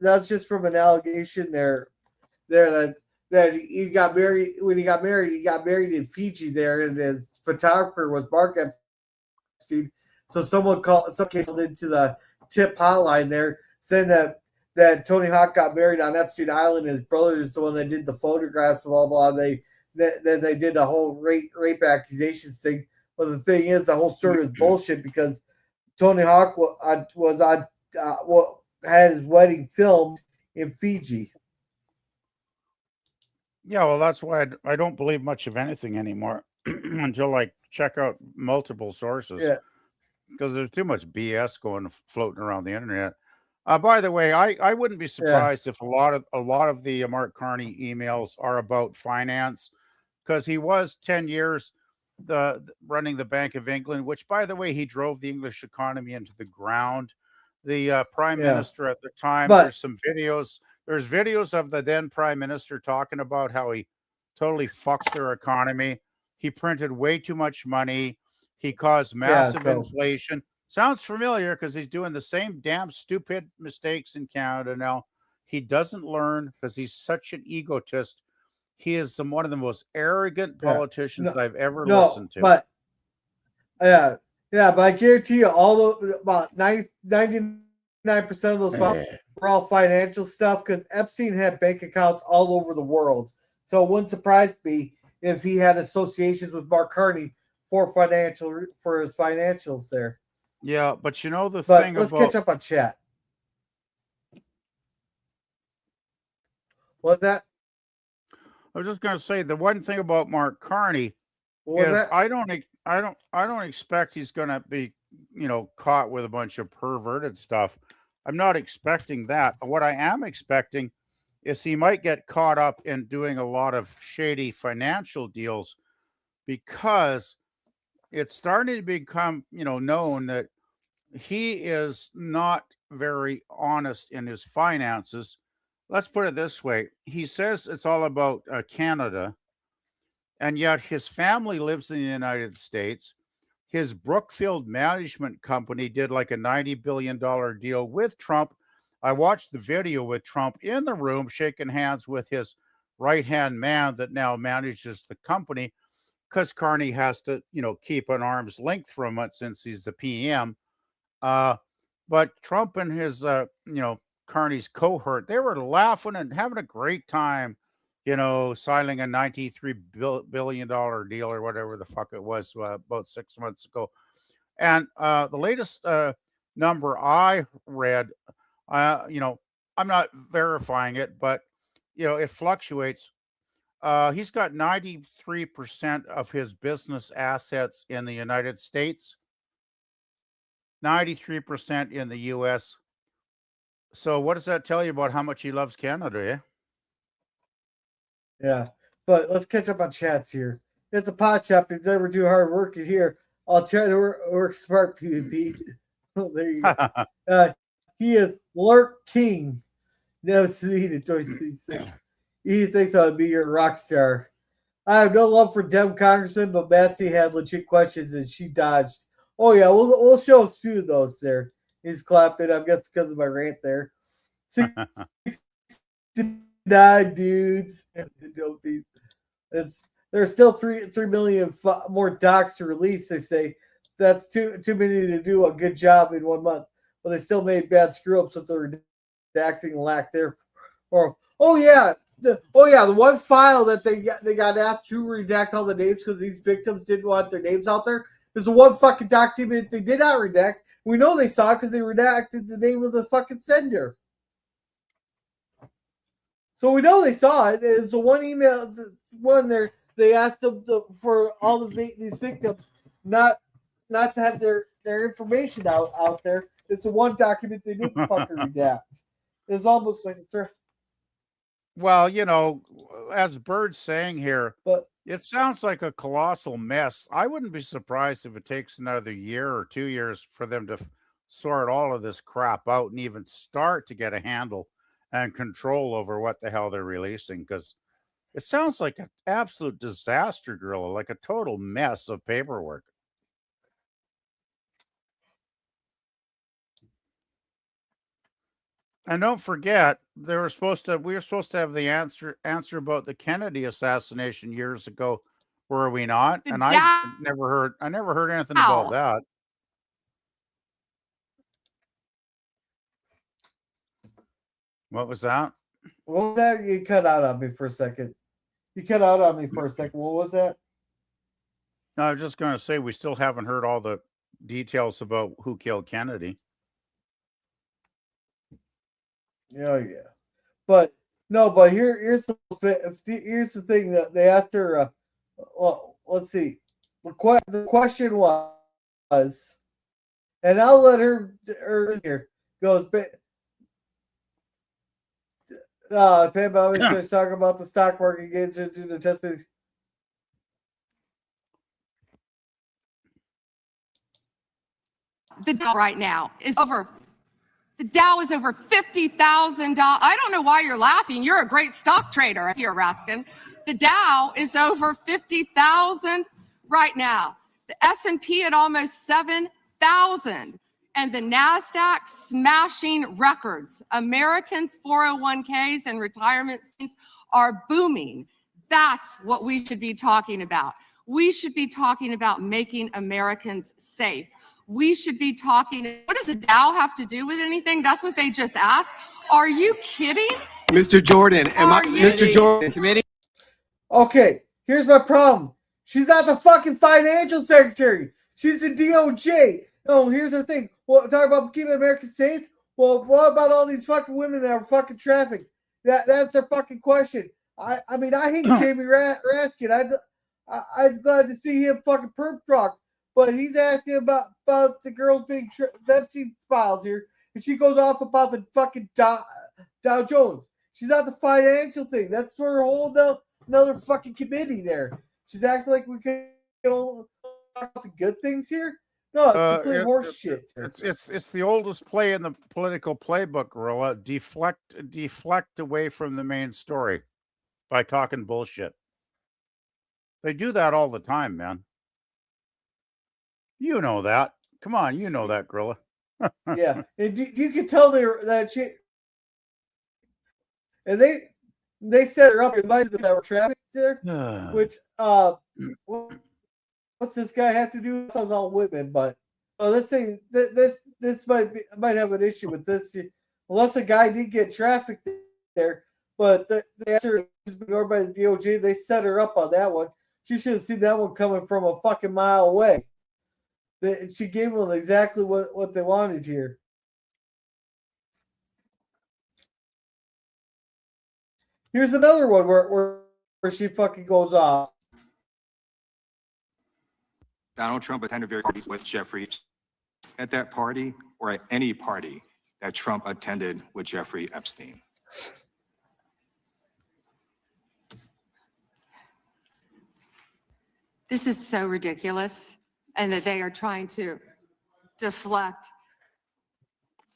That's just from an allegation there that he got married. When he got married in Fiji there, and his photographer was Mark Epstein. So someone called into the tip hotline there, saying that Tony Hawk got married on Epstein Island. His brother is the one that did the photographs, blah blah. Then they did the whole rape accusations thing. But the thing is, the whole story was bullshit because Tony Hawk had his wedding filmed in Fiji. Yeah, well, that's why I don't believe much of anything anymore until I check out multiple sources. Yeah. Because there's too much BS floating around the internet. By the way, I wouldn't be surprised if a lot of the Mark Carney emails are about finance, because he was 10 years running the Bank of England, which, by the way, he drove the English economy into the ground. The prime minister at the time, there's some videos. There's videos of the then prime minister talking about how he totally fucked their economy. He printed way too much money. He caused massive inflation. Sounds familiar because he's doing the same damn stupid mistakes in Canada now. He doesn't learn because he's such an egotist. He is one of the most arrogant politicians I've ever listened to. But but I guarantee you, about 99% of those files were all financial stuff because Epstein had bank accounts all over the world. So it wouldn't surprise me if he had associations with Mark Carney for his financials there. Yeah, but you know let's catch up on chat. What's that? I was just going to say the one thing about Mark Carney is I don't expect he's going to be, caught with a bunch of perverted stuff. I'm not expecting that. What I am expecting is he might get caught up in doing a lot of shady financial deals, because it's starting to become, known that he is not very honest in his finances. Let's put it this way. He says it's all about Canada, and yet his family lives in the United States. His Brookfield management company did like a $90 billion deal with Trump. I watched the video with Trump in the room shaking hands with his right-hand man that now manages the company, because Carney has to, keep an arm's length from it since he's the PM. But Trump and his, Carney's cohort, they were laughing and having a great time, signing a $93 billion deal or whatever the fuck it was about 6 months ago. And the latest number I read, I'm not verifying it, but, it fluctuates. He's got 93% of his business assets in the United States, 93% in the U.S. So what does that tell you about how much he loves Canada, eh? Yeah, but let's catch up on chats here. It's a pot shop. If you ever do hard work in here, I'll try to work smart, PvP. There you go. He is Lurk King. No, the Toy 6. He thinks I'd be your rock star. I have no love for Dem Congressman, but Massey had legit questions and she dodged. Oh yeah, we'll show a few of those there. He's clapping. I guess because of my rant there. 69 dudes. It's there's still 3 million more docs to release. They say that's too many to do a good job in 1 month. But they still made bad screw ups with the redacting lack there. Or the one file that they got asked to redact all the names because these victims didn't want their names out there. There's the one fucking document they did not redact. We know they saw it because they redacted the name of the fucking sender. So we know they saw it. It's the one email, one there. They asked them for all these victims not to have their information out there. It's the one document they didn't fucking redact. It's almost like well, you know, as Bird's saying here, but it sounds like a colossal mess. I wouldn't be surprised if it takes another year or 2 years for them to sort all of this crap out and even start to get a handle and control over what the hell they're releasing, because it sounds like an absolute disaster, Gorilla, like a total mess of paperwork. And don't forget, we were supposed to have the answer about the Kennedy assassination years ago, were we not? And I never heard anything about that. What was that? What was that? You cut out on me for a second. What was that? No, I was just going to say we still haven't heard all the details about who killed Kennedy. Yeah. But here's the thing that they asked her. Well, let's see. The question was, and I'll let her here goes. Pam always starts talking about the stock market gains into the test meetings. The Dow right now is over. The Dow is over $50,000. I don't know why you're laughing. You're a great stock trader here, Raskin. The Dow is over 50,000 right now. The S&P at almost 7,000. And the NASDAQ smashing records. Americans' 401ks and retirement schemes are booming. That's what we should be talking about. We should be talking about making Americans safe. We should be talking, what does the Dow have to do with anything? That's what they just asked. Are you kidding? Mr. Jordan, Mr. Jordan, committee? Okay, here's my problem. She's not the fucking financial secretary. She's the DOJ. Oh, here's the thing. Well, talk about keeping America safe. Well, what about all these fucking women that are fucking trafficked? That's their fucking question. I mean, I hate Jamie Raskin. I'm glad to see him fucking perp truck, but he's asking about the girls being Epstein files here, and she goes off about the fucking Dow Jones. She's not the financial thing. That's for a whole another fucking committee there. She's acting like we can talk about the good things here. No, it's complete horse shit. It's the oldest play in the political playbook, Gorilla. Deflect away from the main story by talking bullshit. They do that all the time, man. You know that. Come on, you know that, Gorilla. Yeah, and you can tell that she and they set her up in mind that were traffic there, which what's this guy have to do? It was all women, but let's say this might have an issue with this, unless a guy did get trafficked there. But the answer is ignored by the DOJ. They set her up on that one. She should have seen that one coming from a fucking mile away. She gave them exactly what they wanted here. Here's another one where she fucking goes off. Donald Trump attended various parties with Jeffrey at that party or at any party that Trump attended with Jeffrey Epstein. This is so ridiculous, and that they are trying to deflect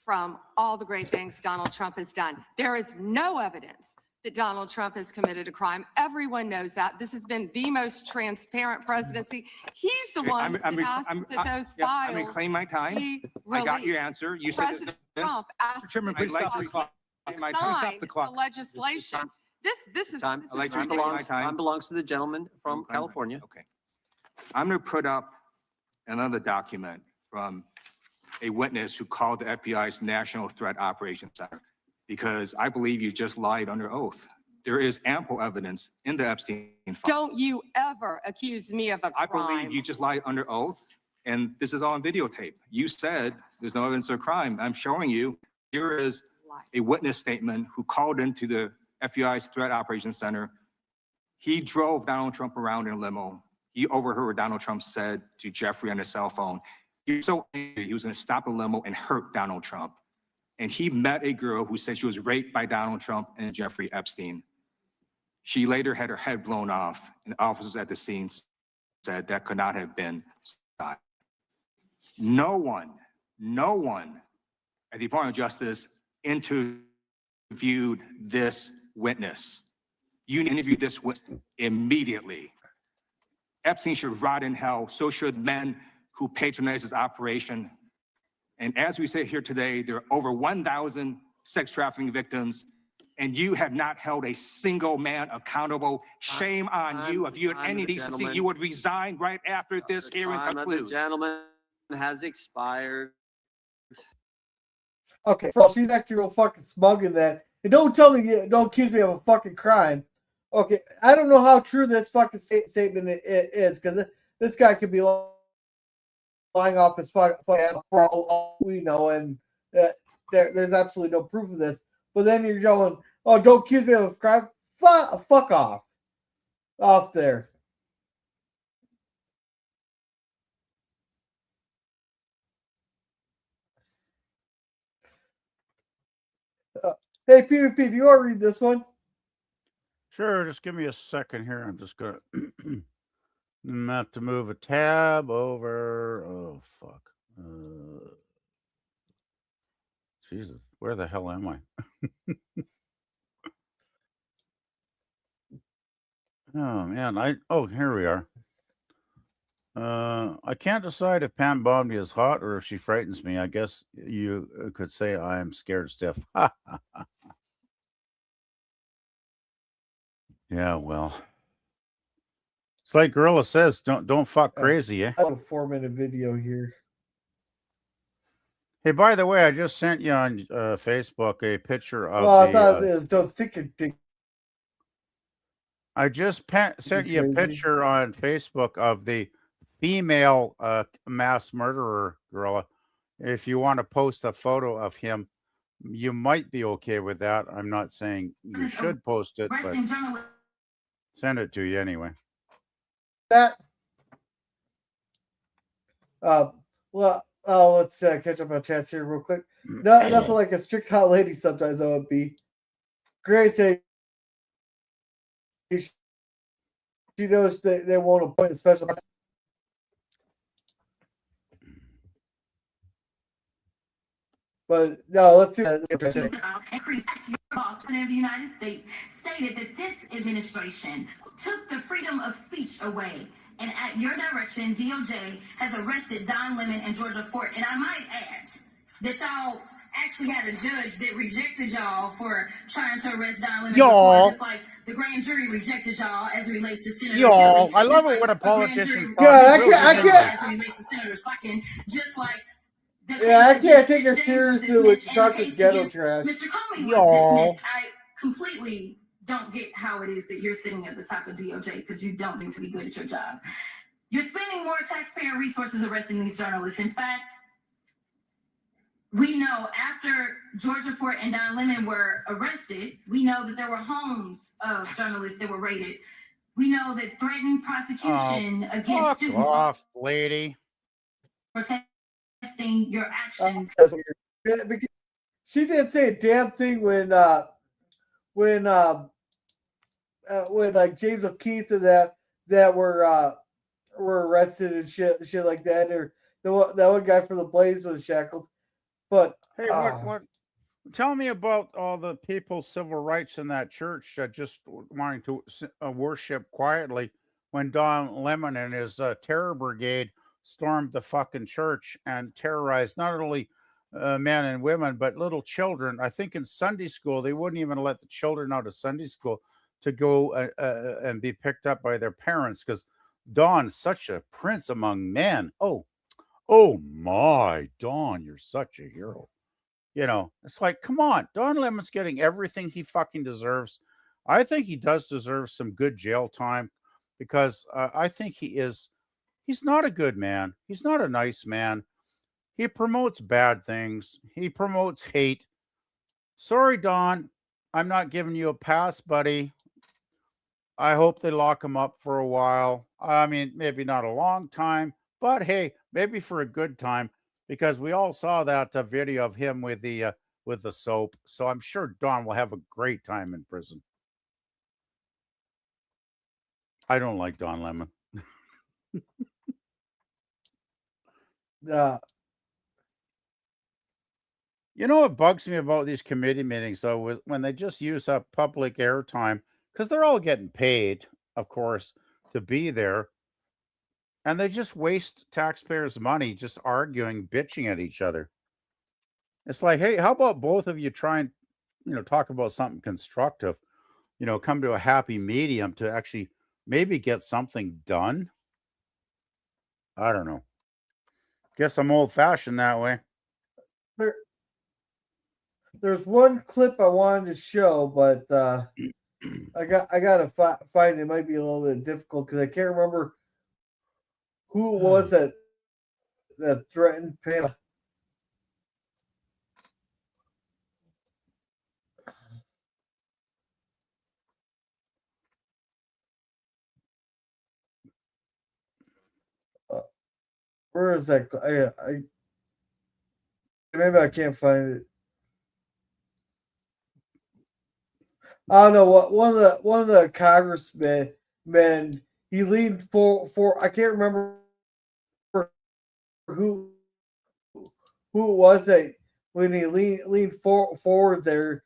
from all the great things Donald Trump has done. There is no evidence that Donald Trump has committed a crime. Everyone knows that. This has been the most transparent presidency. He's the one that asked that those files. I'm reclaim my time. I got your answer. You said President Trump asked Chairman, please stop the clock. to sign the legislation This is Time, this I'd like is to time, take my belongs, time. time belongs to the gentleman from I'm- California. Okay. I'm going to put up another document from a witness who called the FBI's National Threat Operations Center because I believe you just lied under oath. There is ample evidence in the Epstein file. Don't you ever accuse me of a I crime. believe you just lied under oath, and this is all on videotape. You said there's no evidence of crime. I'm showing you, here is a witness statement who called into the FBI's Threat Operations Center. He drove Donald Trump around in a limo. He overheard what Donald Trump said to Jeffrey on his cell phone. He was so angry, he was going to stop a limo and hurt Donald Trump. And he met a girl who said she was raped by Donald Trump and Jeffrey Epstein. She later had her head blown off, and officers at the scene said that could not have been suicide. No one at the Department of Justice interviewed this witness. You interviewed this witness immediately. Epstein should rot in hell. So should men who patronize his operation. And as we sit here today, there are over 1,000 sex trafficking victims, and you have not held a single man accountable. Shame on you. If you had any decency, you would resign right after this hearing concludes. The gentleman has expired. Okay, so she's actually real fucking smug in that. And don't tell me, don't accuse me of a fucking crime. Okay, I don't know how true this fucking statement is, because this guy could be lying off his fucking ass for all we know, and there's absolutely no proof of this. But then you're going, oh, don't accuse me of a crime. Fuck off there. Hey, PvP, do you want to read this one? Sure, just give me a second here. I'm just gonna have to move a tab over. Oh fuck. Jesus, where the hell am I? Oh man, here we are. I can't decide if Pam Bondi is hot or if she frightens me. I guess you could say I am scared stiff. Yeah, well. It's like Gorilla says, don't fuck crazy, eh? I have a 4-minute video here. Hey, by the way, I just sent you on Facebook a picture of I thought it was don't stick your dick. I just sent you a picture on Facebook of the female mass murderer Gorilla. If you want to post a photo of him, you might be okay with that. I'm not saying you should post it, but send it to you anyway. That. Let's catch up on chats here real quick. Nothing like a strict hot lady sometimes, though, would be. Great say she knows that they won't appoint a special. But no, let's do that. President of the United States stated that this administration took the freedom of speech away. And at your direction, DOJ has arrested Don Lemon and Georgia Fort. And I might add that y'all actually had a judge that rejected y'all for trying to arrest Don Lemon. Y'all. Just like the grand jury rejected y'all as it relates to Senator Y'all. Kelly. I love Just it when a politician. politician. I can't. As it relates to Senator Slotkin, just like. I can't take her seriously when she talks with ghetto trash. Mr. Comey was dismissed. I completely don't get how it is that you're sitting at the top of DOJ because you don't think to be good at your job. You're spending more taxpayer resources arresting these journalists. In fact, we know after Georgia Fort and Don Lemon were arrested, we know that there were homes of journalists that were raided. We know that threatened prosecution against students. Off, lady. Protesting your actions. She didn't say a damn thing when like James O'Keefe and that were arrested and shit like that, or that one guy from the Blaze was shackled. But hey, what? Tell me about all the people's civil rights in that church just wanting to worship quietly when Don Lemon and his terror brigade stormed the fucking church and terrorized not only men and women, but little children. I think in Sunday school, they wouldn't even let the children out of Sunday school to go and be picked up by their parents because Don's such a prince among men. Oh my, Don, you're such a hero. You know, it's like, come on, Don Lemon's getting everything he fucking deserves. I think he does deserve some good jail time because I think he's not a good man. He's not a nice man. He promotes bad things. He promotes hate. Sorry, Don. I'm not giving you a pass, buddy. I hope they lock him up for a while. I mean, maybe not a long time, but hey, maybe for a good time because we all saw that video of him with the soap. So I'm sure Don will have a great time in prison. I don't like Don Lemon. You know what bugs me about these committee meetings, though, is when they just use up public airtime because they're all getting paid, of course, to be there. And they just waste taxpayers' money just arguing, bitching at each other. It's like, hey, how about both of you try and, talk about something constructive, come to a happy medium to actually maybe get something done? I don't know. Guess I'm old-fashioned that way. There's one clip I wanted to show, but I gotta find it. Might be a little bit difficult because I can't remember who it was that threatened Pam. Where is that? I maybe I can't find it. I don't know what one of the congressmen he leaned for I can't remember who it was that when he leaned forward there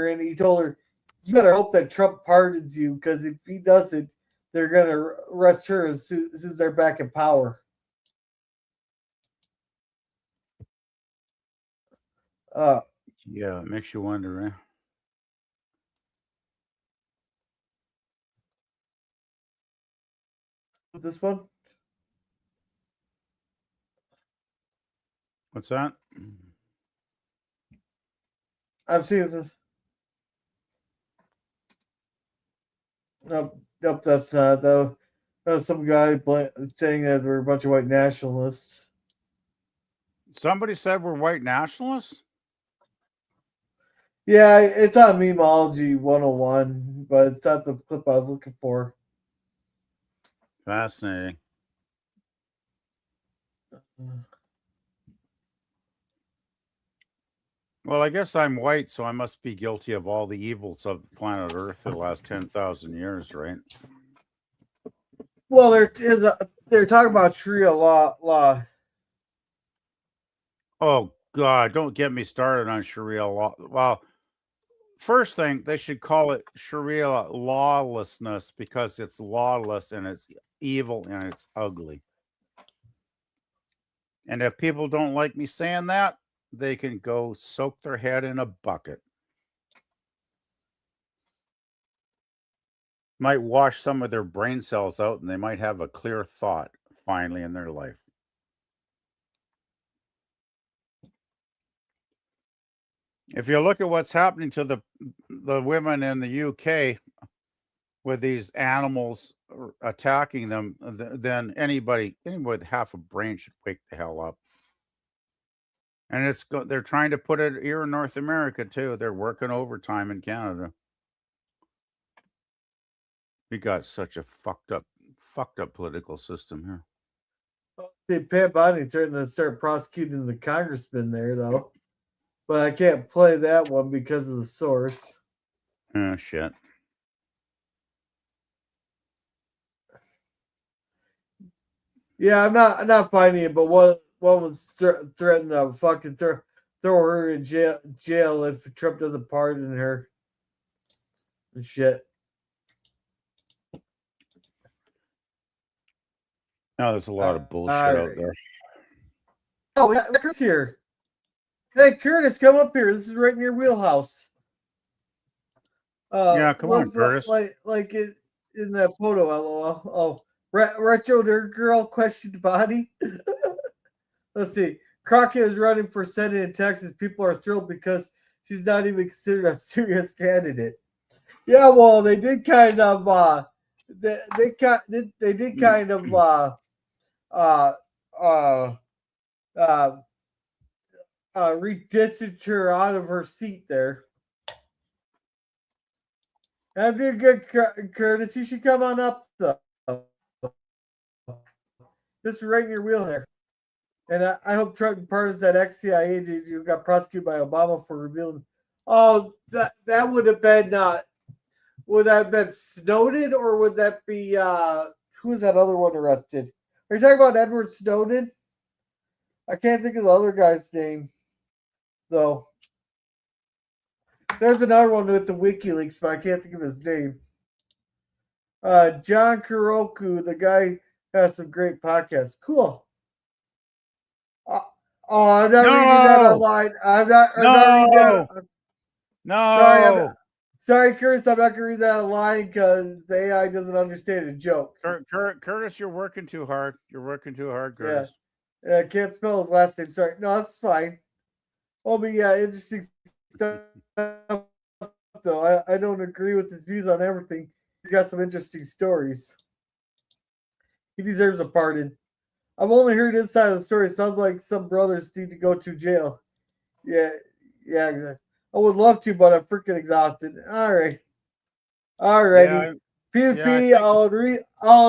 and he told her, you better hope that Trump pardons you because if he doesn't, they're gonna arrest her as soon as they're back in power. Yeah, it makes you wonder, eh? This one? What's that? I'm seeing this. Nope, that's not though. That was some guy saying that we're a bunch of white nationalists. Somebody said we're white nationalists? Yeah, it's on Memology 101, but it's not the clip I was looking for. Fascinating. Well, I guess I'm white, so I must be guilty of all the evils of planet Earth for the last 10,000 years, right? Well, they're talking about Sharia law. Oh, God, don't get me started on Sharia law. Well, first thing, they should call it Sharia lawlessness because it's lawless and it's evil and it's ugly. And if people don't like me saying that, they can go soak their head in a bucket. Might wash some of their brain cells out and they might have a clear thought finally in their life. If you look at what's happening to the women in the UK with these animals attacking them, then anybody with half a brain should wake the hell up. And they're trying to put it here in North America too. They're working overtime in Canada. We got such a fucked up political system here. See, Pat Bondi trying to start prosecuting the congressman there, though. But I can't play that one because of the source. Oh, shit. Yeah, I'm not finding it, but one was threatened to fucking throw her in jail if Trump doesn't pardon her. And shit. No, there's a lot of bullshit out there. Oh, we got Chris here. Hey, Curtis, come up here. This is right in your wheelhouse. Yeah, come on, Looks Curtis. like it in that photo. LOL. Oh, retro nerd girl questioned body. Let's see. Crockett is running for Senate in Texas. People are thrilled because she's not even considered a serious candidate. Yeah, well, they did kind of they did kind of uh uh uh redistricted her out of her seat there. I'm doing good, Curtis. You should come on up though. This is right in your wheel here. And I hope Trump pardons that ex-CIA agent who got prosecuted by Obama for revealing. Oh, that would have been would that have been Snowden, or would that be who was that other one arrested? Are you talking about Edward Snowden? I can't think of the other guy's name though. There's another one with the WikiLeaks, but I can't think of his name. John Kuroku, the guy has some great podcasts. Cool. Oh, I'm not reading that online. I'm not reading that. No. Sorry, Curtis. I'm not gonna read that online because the AI doesn't understand a joke. Curtis, you're working too hard. You're working too hard, Curtis. Yeah, I can't spell his last name. Sorry. No, that's fine. Oh, but yeah, interesting stuff. Though I don't agree with his views on everything. He's got some interesting stories. He deserves a pardon. I've only heard his side of the story. It sounds like some brothers need to go to jail. Yeah, exactly. I would love to, but I'm freaking exhausted. All right. Alrighty. PvP, I'll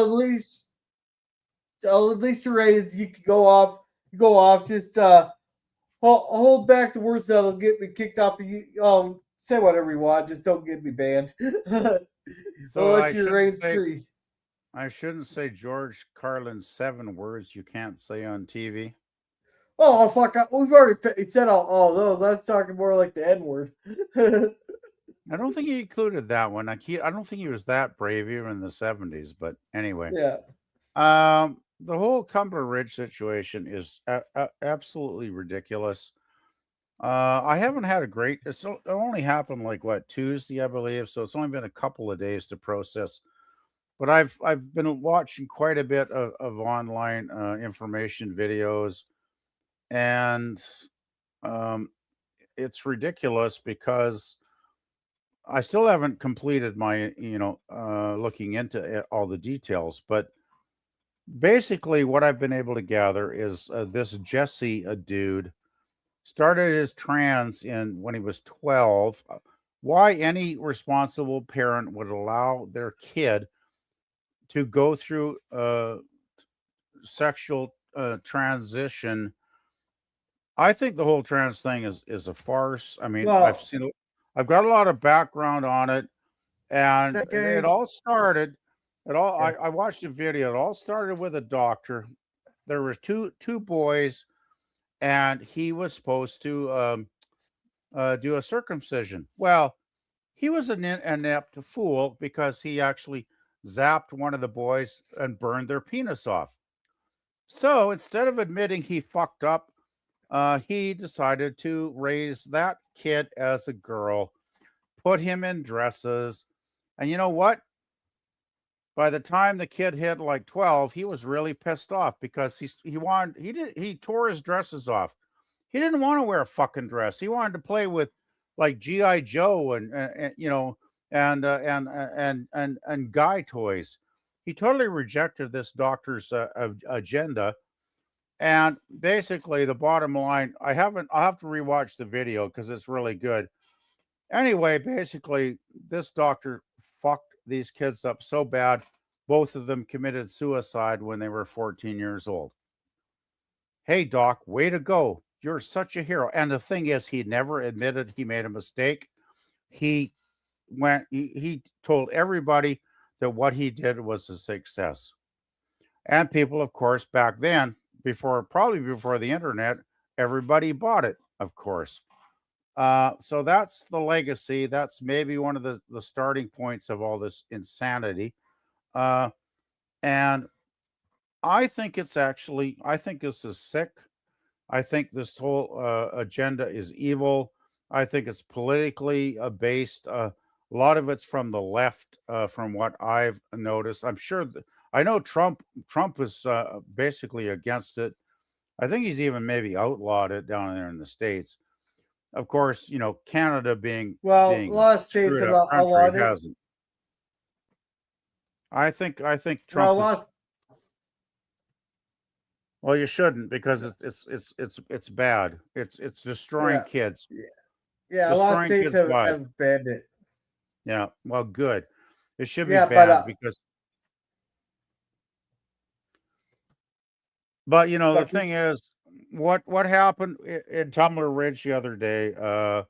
at least your ratings. You can go off. Just hold back the words that'll get me kicked off of you. Say whatever you want, just don't get me banned. So let your ratings free. I shouldn't say George Carlin's 7 words you can't say on TV. Oh, fuck. We've already said all those. Let's talk more like the N word. I don't think he included that one. I don't think he was that brave even in the 70s. But anyway. Yeah. The whole Cumberland Ridge situation is absolutely ridiculous. I haven't had a great. It only happened like Tuesday, I believe. So it's only been a couple of days to process. But I've been watching quite a bit of online information videos, and it's ridiculous because I still haven't completed my looking into all the details. But basically, what I've been able to gather is this Jesse, a dude, started his trans when he was 12. Why any responsible parent would allow their kid to go through sexual transition? I think the whole trans thing is a farce. I mean, I've got a lot of background on it, and it all started. I watched a video. It all started with a doctor. There was two boys, and he was supposed to do a circumcision. Well, he was an inept fool because he actually zapped one of the boys and burned their penis off. So instead of admitting he fucked up, he decided to raise that kid as a girl, put him in dresses, and you know what? By the time the kid hit like 12, he was really pissed off because he tore his dresses off. He didn't want to wear a fucking dress. He wanted to play with like GI Joe and guy toys. He totally rejected this doctor's agenda. And basically, the bottom line, I'll have to rewatch the video because it's really good. Anyway, basically, this doctor fucked these kids up so bad, both of them committed suicide when they were 14 years old. Hey, doc, way to go. You're such a hero. And the thing is, he never admitted he made a mistake. He told everybody that what he did was a success. And people, of course, back then, probably before the internet, everybody bought it, of course. So that's the legacy. That's maybe one of the starting points of all this insanity. And I think this is sick. I think this whole agenda is evil. I think it's politically based. A lot of it's from the left, from what I've noticed. I'm sure. I know Trump. Trump is basically against it. I think he's even maybe outlawed it down there in the States. Of course, Canada being Well, a being a lot of states screwed have up country outlawed it. hasn't. I think Well, a Trump is. lot. Well, you shouldn't, because it's bad. It's destroying Yeah, kids. yeah. A lot of Destroying states kids' lives. have banned it. Yeah. Well, good. It should be Yeah, but banned because. But the Bucky. thing is, what happened in Tumbler Ridge the other day? I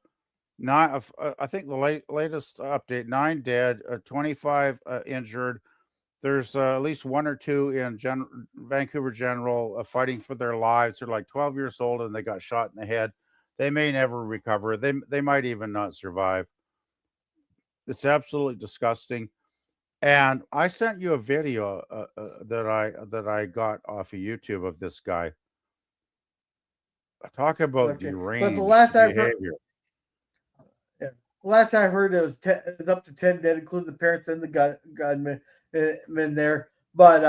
think the latest update: 9 dead, 25 injured. There's at least one or two in Vancouver General fighting for their lives. They're like 12 years old and they got shot in the head. They may never recover. They might even not survive. It's absolutely disgusting. And I sent you a video that I got off of YouTube of this guy. Talk about Okay, but the deranged last I've heard, behavior. yeah, last I heard, it was up to 10 dead, including the parents and the gunmen men there. But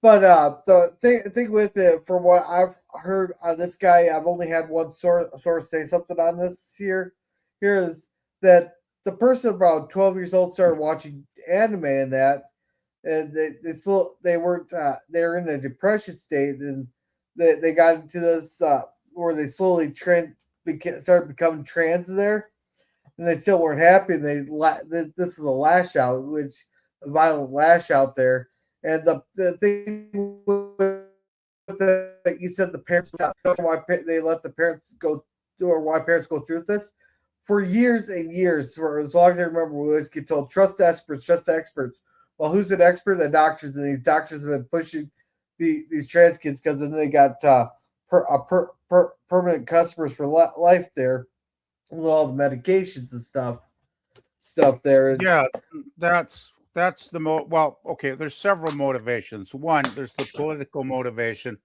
the thing with it, from what I've heard on this guy, I've only had one source say something on this here. Here is that the person about 12 years old started watching anime and that, and they weren't they were in a depression state, and they got into this where they slowly started becoming trans there, and they still weren't happy. And this is a lash out, which a violent lash out there. And the thing with you said the parents, why they let the parents go, or why parents go through this for years and years, for as long as I remember, we always get told trust experts, trust experts. Well, who's an expert? The doctors, and these doctors have been pushing these trans kids, because then they got permanent customers for life there with all the medications and stuff there. Yeah, that's well, okay, there's several motivations. One, there's the political motivation.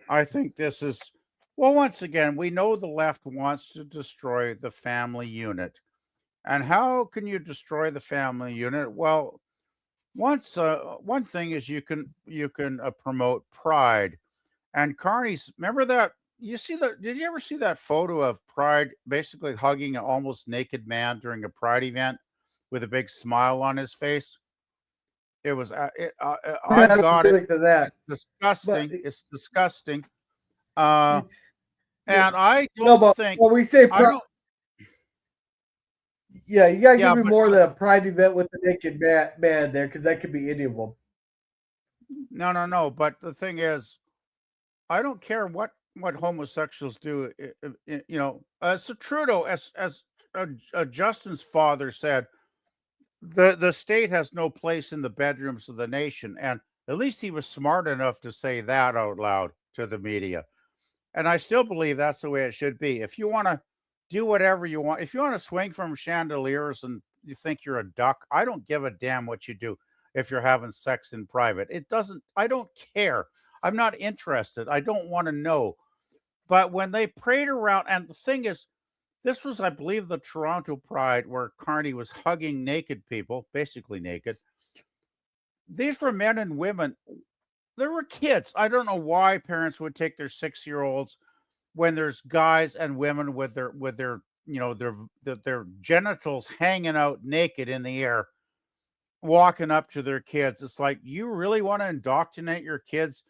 I think this is, well, once again, we know the left wants to destroy the family unit. And how can you destroy the family unit? Well, one thing is you can promote pride. And Carney's, remember that, did you ever see that photo of Pride basically hugging an almost naked man during a Pride event with a big smile on his face? It was I've got it. That. It's disgusting. But, it's disgusting. And I don't think. Well, we say yeah, you gotta give me more than a Pride event with the naked man there, because that could be any of them. No. But the thing is, I don't care what homosexuals do. So Trudeau, as Justin's father said, the state has no place in the bedrooms of the nation, and at least he was smart enough to say that out loud to the media. And I still believe that's the way it should be. If you want to do whatever you want, if you want to swing from chandeliers and you think you're a duck, I don't give a damn what you do. If you're having sex in private, I don't care. I'm not interested. I don't want to know. But when they prayed around, and the thing is, this was, I believe, the Toronto Pride, where Carney was hugging naked people, basically naked. These were men and women. There were kids. I don't know why parents would take their 6-year-olds when there's guys and women with their genitals hanging out naked in the air, walking up to their kids. It's like, you really want to indoctrinate your kids?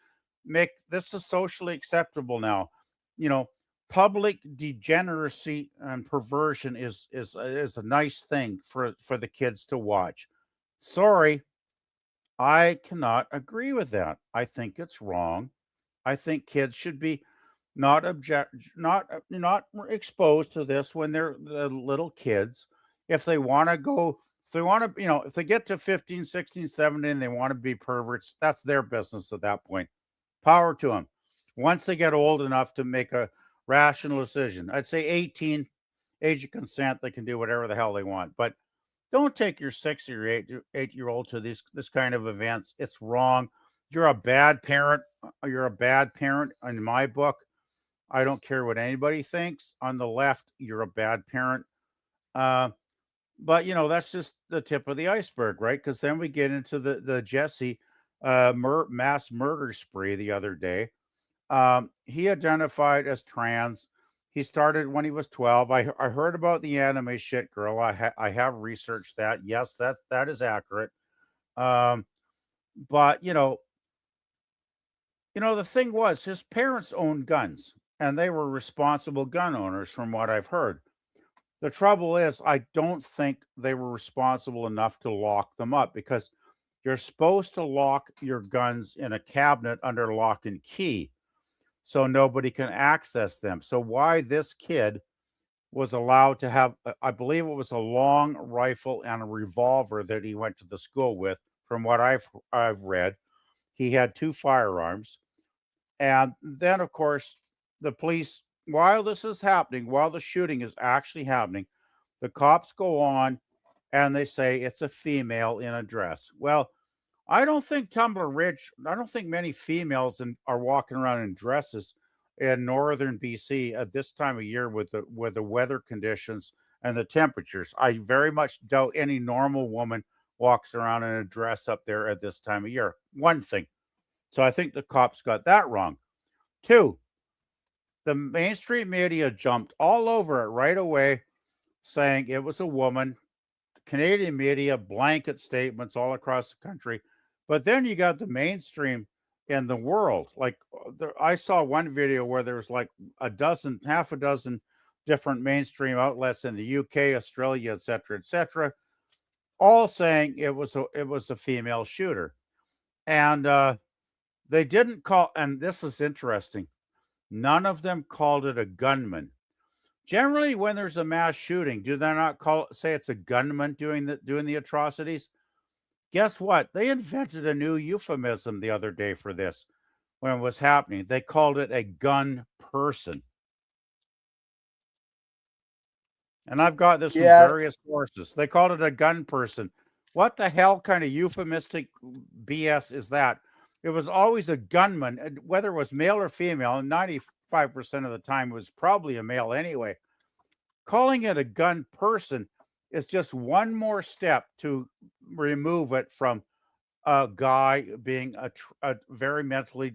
Make this is socially acceptable now. Public degeneracy and perversion is a nice thing for the kids to watch. Sorry, I cannot agree with that. I think it's wrong. I think kids should be not exposed to this when they're little kids. If they want to go, if they get to 15, 16, 17, and they want to be perverts, that's their business at that point. Power to them. Once they get old enough to make a rational decision, I'd say 18, age of consent, they can do whatever the hell they want. But don't take your 6 or 8-year-old to this kind of events. It's wrong. You're a bad parent. You're a bad parent in my book. I don't care what anybody thinks. On the left, you're a bad parent. But that's just the tip of the iceberg, right? Because then we get into the Jesse mass murder spree the other day. He identified as trans. He started when he was 12. I heard about the anime shit girl. I have researched that. Yes, that is accurate. But the thing was his parents owned guns and they were responsible gun owners from what I've heard. The trouble is I don't think they were responsible enough to lock them up because you're supposed to lock your guns in a cabinet under lock and key so nobody can access them. So why this kid was allowed to have, I believe it was a long rifle and a revolver that he went to the school with, from what I've read. He had 2 firearms. And then, of course, the police, while this is happening, while the shooting is actually happening, the cops go on and they say it's a female in a dress. Well, I don't think I don't think many females are walking around in dresses in northern BC at this time of year with the weather conditions and the temperatures. I very much doubt any normal woman walks around in a dress up there at this time of year. One thing. So I think the cops got that wrong. 2, the mainstream media jumped all over it right away, saying it was a woman. Canadian media, blanket statements all across the country. But then you got the mainstream in the world. Like I saw one video where there was like half a dozen different mainstream outlets in the UK, Australia, etc., all saying it was a female shooter. And they didn't call, and this is interesting, none of them called it a gunman. Generally, when there's a mass shooting, do they not say it's a gunman doing the atrocities? Guess what? They invented a new euphemism the other day for this when it was happening. They called it a gun person. And I've got this from various sources. They called it a gun person. What the hell kind of euphemistic BS is that? It was always a gunman, whether it was male or female, and 95% of the time it was probably a male anyway. Calling it a gun person is just one more step to remove it from a guy being a very mentally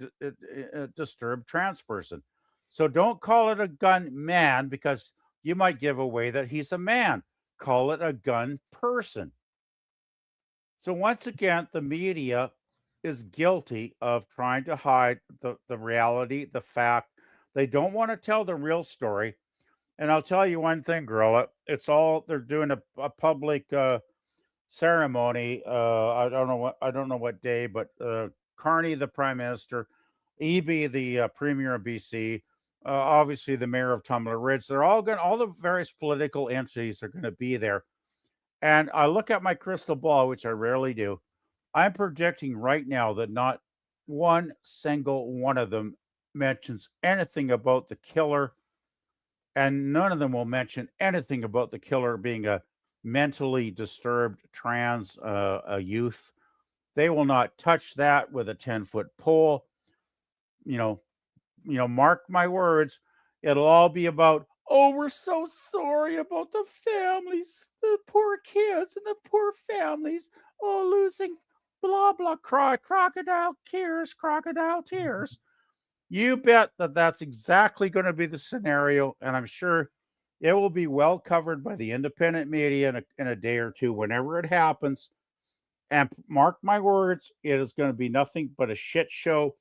disturbed trans person. So don't call it a gun man because you might give away that he's a man. Call it a gun person. So once again, the media is guilty of trying to hide the reality, the fact. They don't want to tell the real story. And I'll tell you one thing, girl. They're doing a public ceremony. I don't know what day, but Carney, the Prime Minister, Eby, the Premier of BC, obviously the Mayor of Tumbler Ridge. All the various political entities are going to be there. And I look at my crystal ball, which I rarely do. I'm predicting right now that not one single one of them mentions anything about the killer, and none of them will mention anything about the killer being a mentally disturbed trans youth. They will not touch that with a 10-foot pole. Mark my words, it'll all be about, oh, we're so sorry about the families, the poor kids and the poor families, all losing blah, blah, crocodile tears, crocodile tears. You bet that's exactly going to be the scenario, and I'm sure it will be well covered by the independent media in a day or two whenever it happens. And mark my words, it is going to be nothing but a shit show,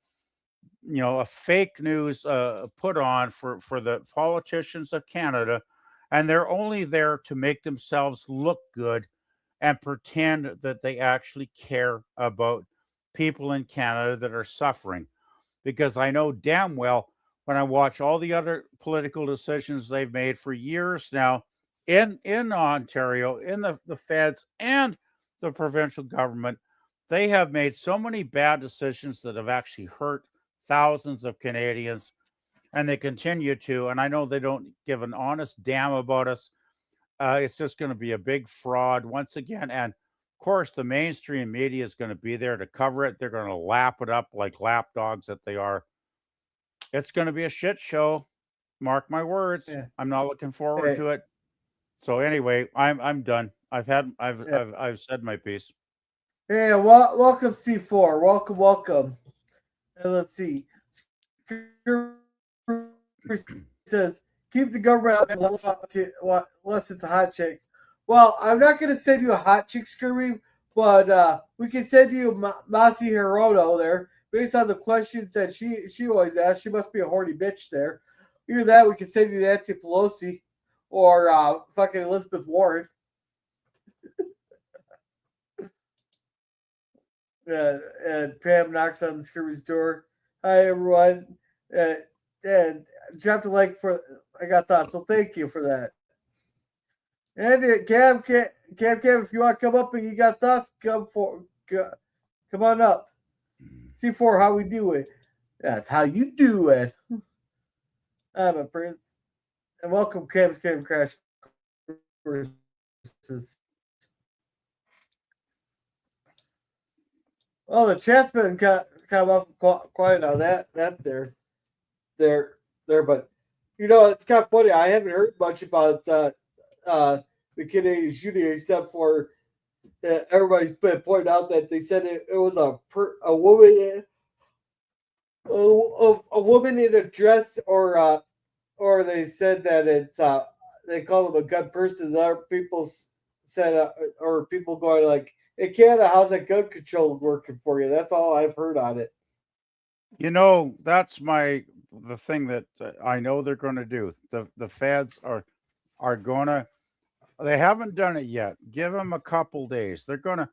a fake news put on for the politicians of Canada, and they're only there to make themselves look good and pretend that they actually care about people in Canada that are suffering. Because I know damn well when I watch all the other political decisions they've made for years now in Ontario, in the feds and the provincial government, they have made so many bad decisions that have actually hurt thousands of Canadians, and they continue to. And I know they don't give an honest damn about us. It's just going to be a big fraud once again. And of course, the mainstream media is going to be there to cover it. They're going to lap it up like lapdogs that they are. It's going to be a shit show. Mark my words. Yeah. I'm not looking forward to it. So anyway, I'm done. I've said my piece. Hey, welcome C4. Welcome. And let's see. Says keep the government out unless it's a hot chick. Well, I'm not going to send you a hot chick, Scurvy, but we can send you Masi Hiroto there based on the questions that she always asks. She must be a horny bitch there. Either that, we can send you Nancy Pelosi or fucking Elizabeth Warren. And Pam knocks on Scurvy's door. Hi, everyone. And dropped a like for I got thoughts. So thank you for that. And Cam, if you want to come up and you got thoughts, come on up. C4, how we do it? That's how you do it. I'm a prince. And welcome, Cam's Cam Crash Courses. Well, the chat's been kind of quiet on that there. But it's kind of funny. I haven't heard much about the Canadian shooting except for everybody's been pointing out that they said it was a woman in a dress, or they said that it's they call them a gun person. Other people said or people going like, "Hey Canada, how's that gun control working for you?" That's all I've heard on it. That's the thing that I know they're going to do. The feds are going to. They haven't done it yet. Give them a couple days. They're going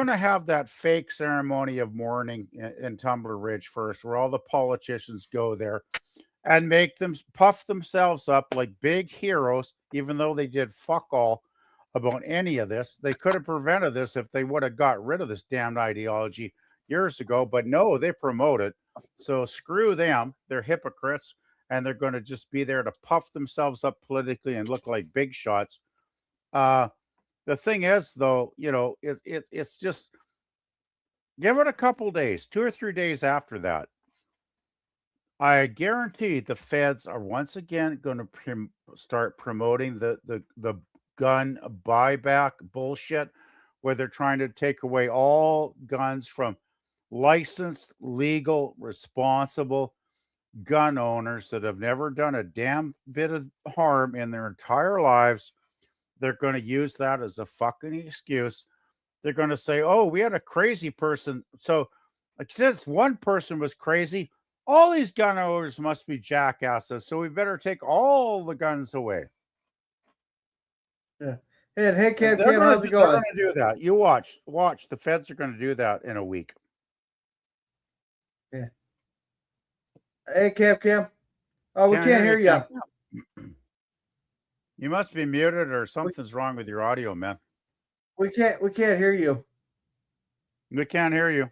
to have that fake ceremony of mourning in Tumbler Ridge first, where all the politicians go there and make them puff themselves up like big heroes, even though they did fuck all about any of this. They could have prevented this if they would have got rid of this damned ideology years ago, but no, they promote it. So screw them. They're hypocrites, and they're going to just be there to puff themselves up politically and look like big shots. The thing is, though, it's just give it a couple days, 2 or 3 days after that. I guarantee the feds are once again going to start promoting the gun buyback bullshit, where they're trying to take away all guns from licensed, legal, responsible gun owners that have never done a damn bit of harm in their entire lives. They're going to use that as a fucking excuse. They're going to say, "Oh, we had a crazy person. So since one person was crazy, all these gun owners must be jackasses. So we better take all the guns away." Yeah. And hey, Cam, how's it going? They're going to do that. You watch. The feds are going to do that in a week. Yeah. Hey, Cam. Oh, we can't hear you. You must be muted, or something's wrong with your audio, man. We can't hear you. We can't hear you.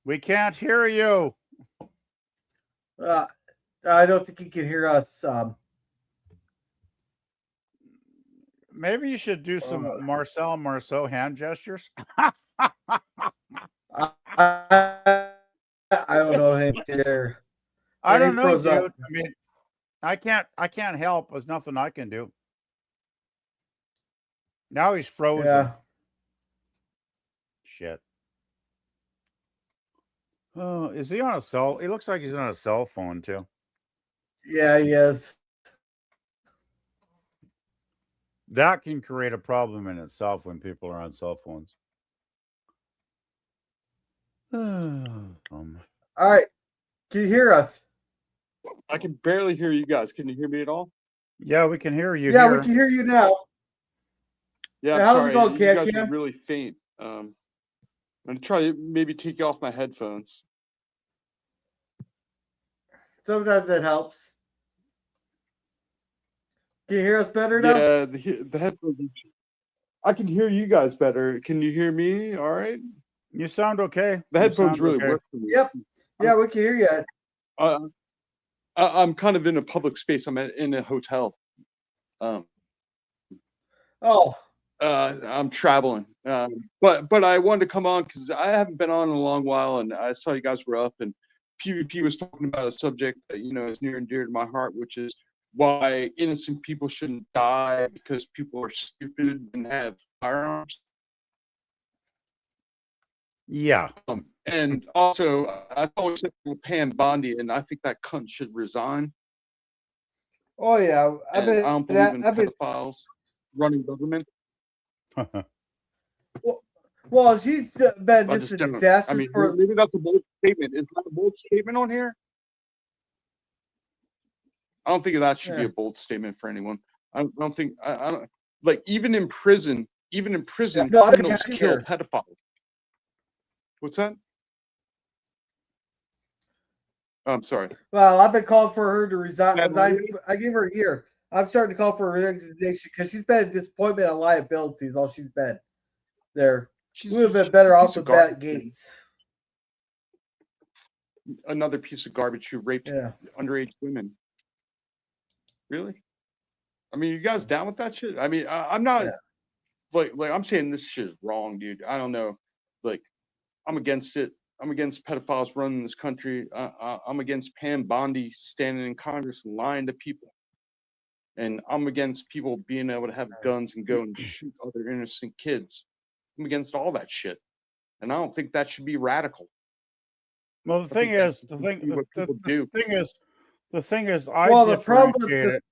We can't hear you. I don't think you can hear us. Maybe you should do some Marceau hand gestures. I don't know him there. I don't know, dude. I mean, I can't help. There's nothing I can do. Now he's frozen. Yeah. Shit. Oh, is he on a cell? He looks like he's on a cell phone too. Yeah, he is. That can create a problem in itself when people are on cell phones. All right. Can you hear us? I can barely hear you guys. Can you hear me at all? Yeah, we can hear you. Yeah, we can hear you now. Yeah, how's sorry. it going, You Cam? guys are really faint. I'm going to try to maybe take you off my headphones. Sometimes that helps. Can you hear us better now? Yeah, the headphones. I can hear you guys better. Can you hear me? All right. You sound okay. The headphones really work for me. Yep. Yeah, we can hear you. I'm kind of in a public space. I'm in a hotel. I'm traveling. But I wanted to come on because I haven't been on in a long while, and I saw you guys were up, and PvP was talking about a subject that, you know, is near and dear to my heart, which is why innocent people shouldn't die because people are stupid and have firearms. Yeah. And also, I've always said Pam Bondi, and I think that cunt should resign. Oh yeah, I don't believe in pedophiles running government. Well, she's been I just a don't. disaster I mean, for. maybe that's a bold statement. Is that a bold statement on here? I don't think that should be a bold statement for anyone. I don't think. I don't like even in prison. Even in prison, No, I'm criminals catching kill her. pedophiles. What's that? I'm sorry. Well, I've been calling for her to resign. Yeah, I gave her a year. I'm starting to call for her resignation because she's been a disappointment and liability is all she's been. There, we would have been better off with Matt Gates. Another piece of garbage who raped underage women. Really? I mean, you guys down with that shit? I mean, I'm not like I'm saying this shit is wrong, dude. I don't know. Like, I'm against it. I'm against pedophiles running this country. I'm against Pam Bondi standing in Congress and lying to people. And I'm against people being able to have guns and go and shoot other innocent kids. I'm against all that shit. And I don't think that should be radical. Well, the thing is, I differentiate it.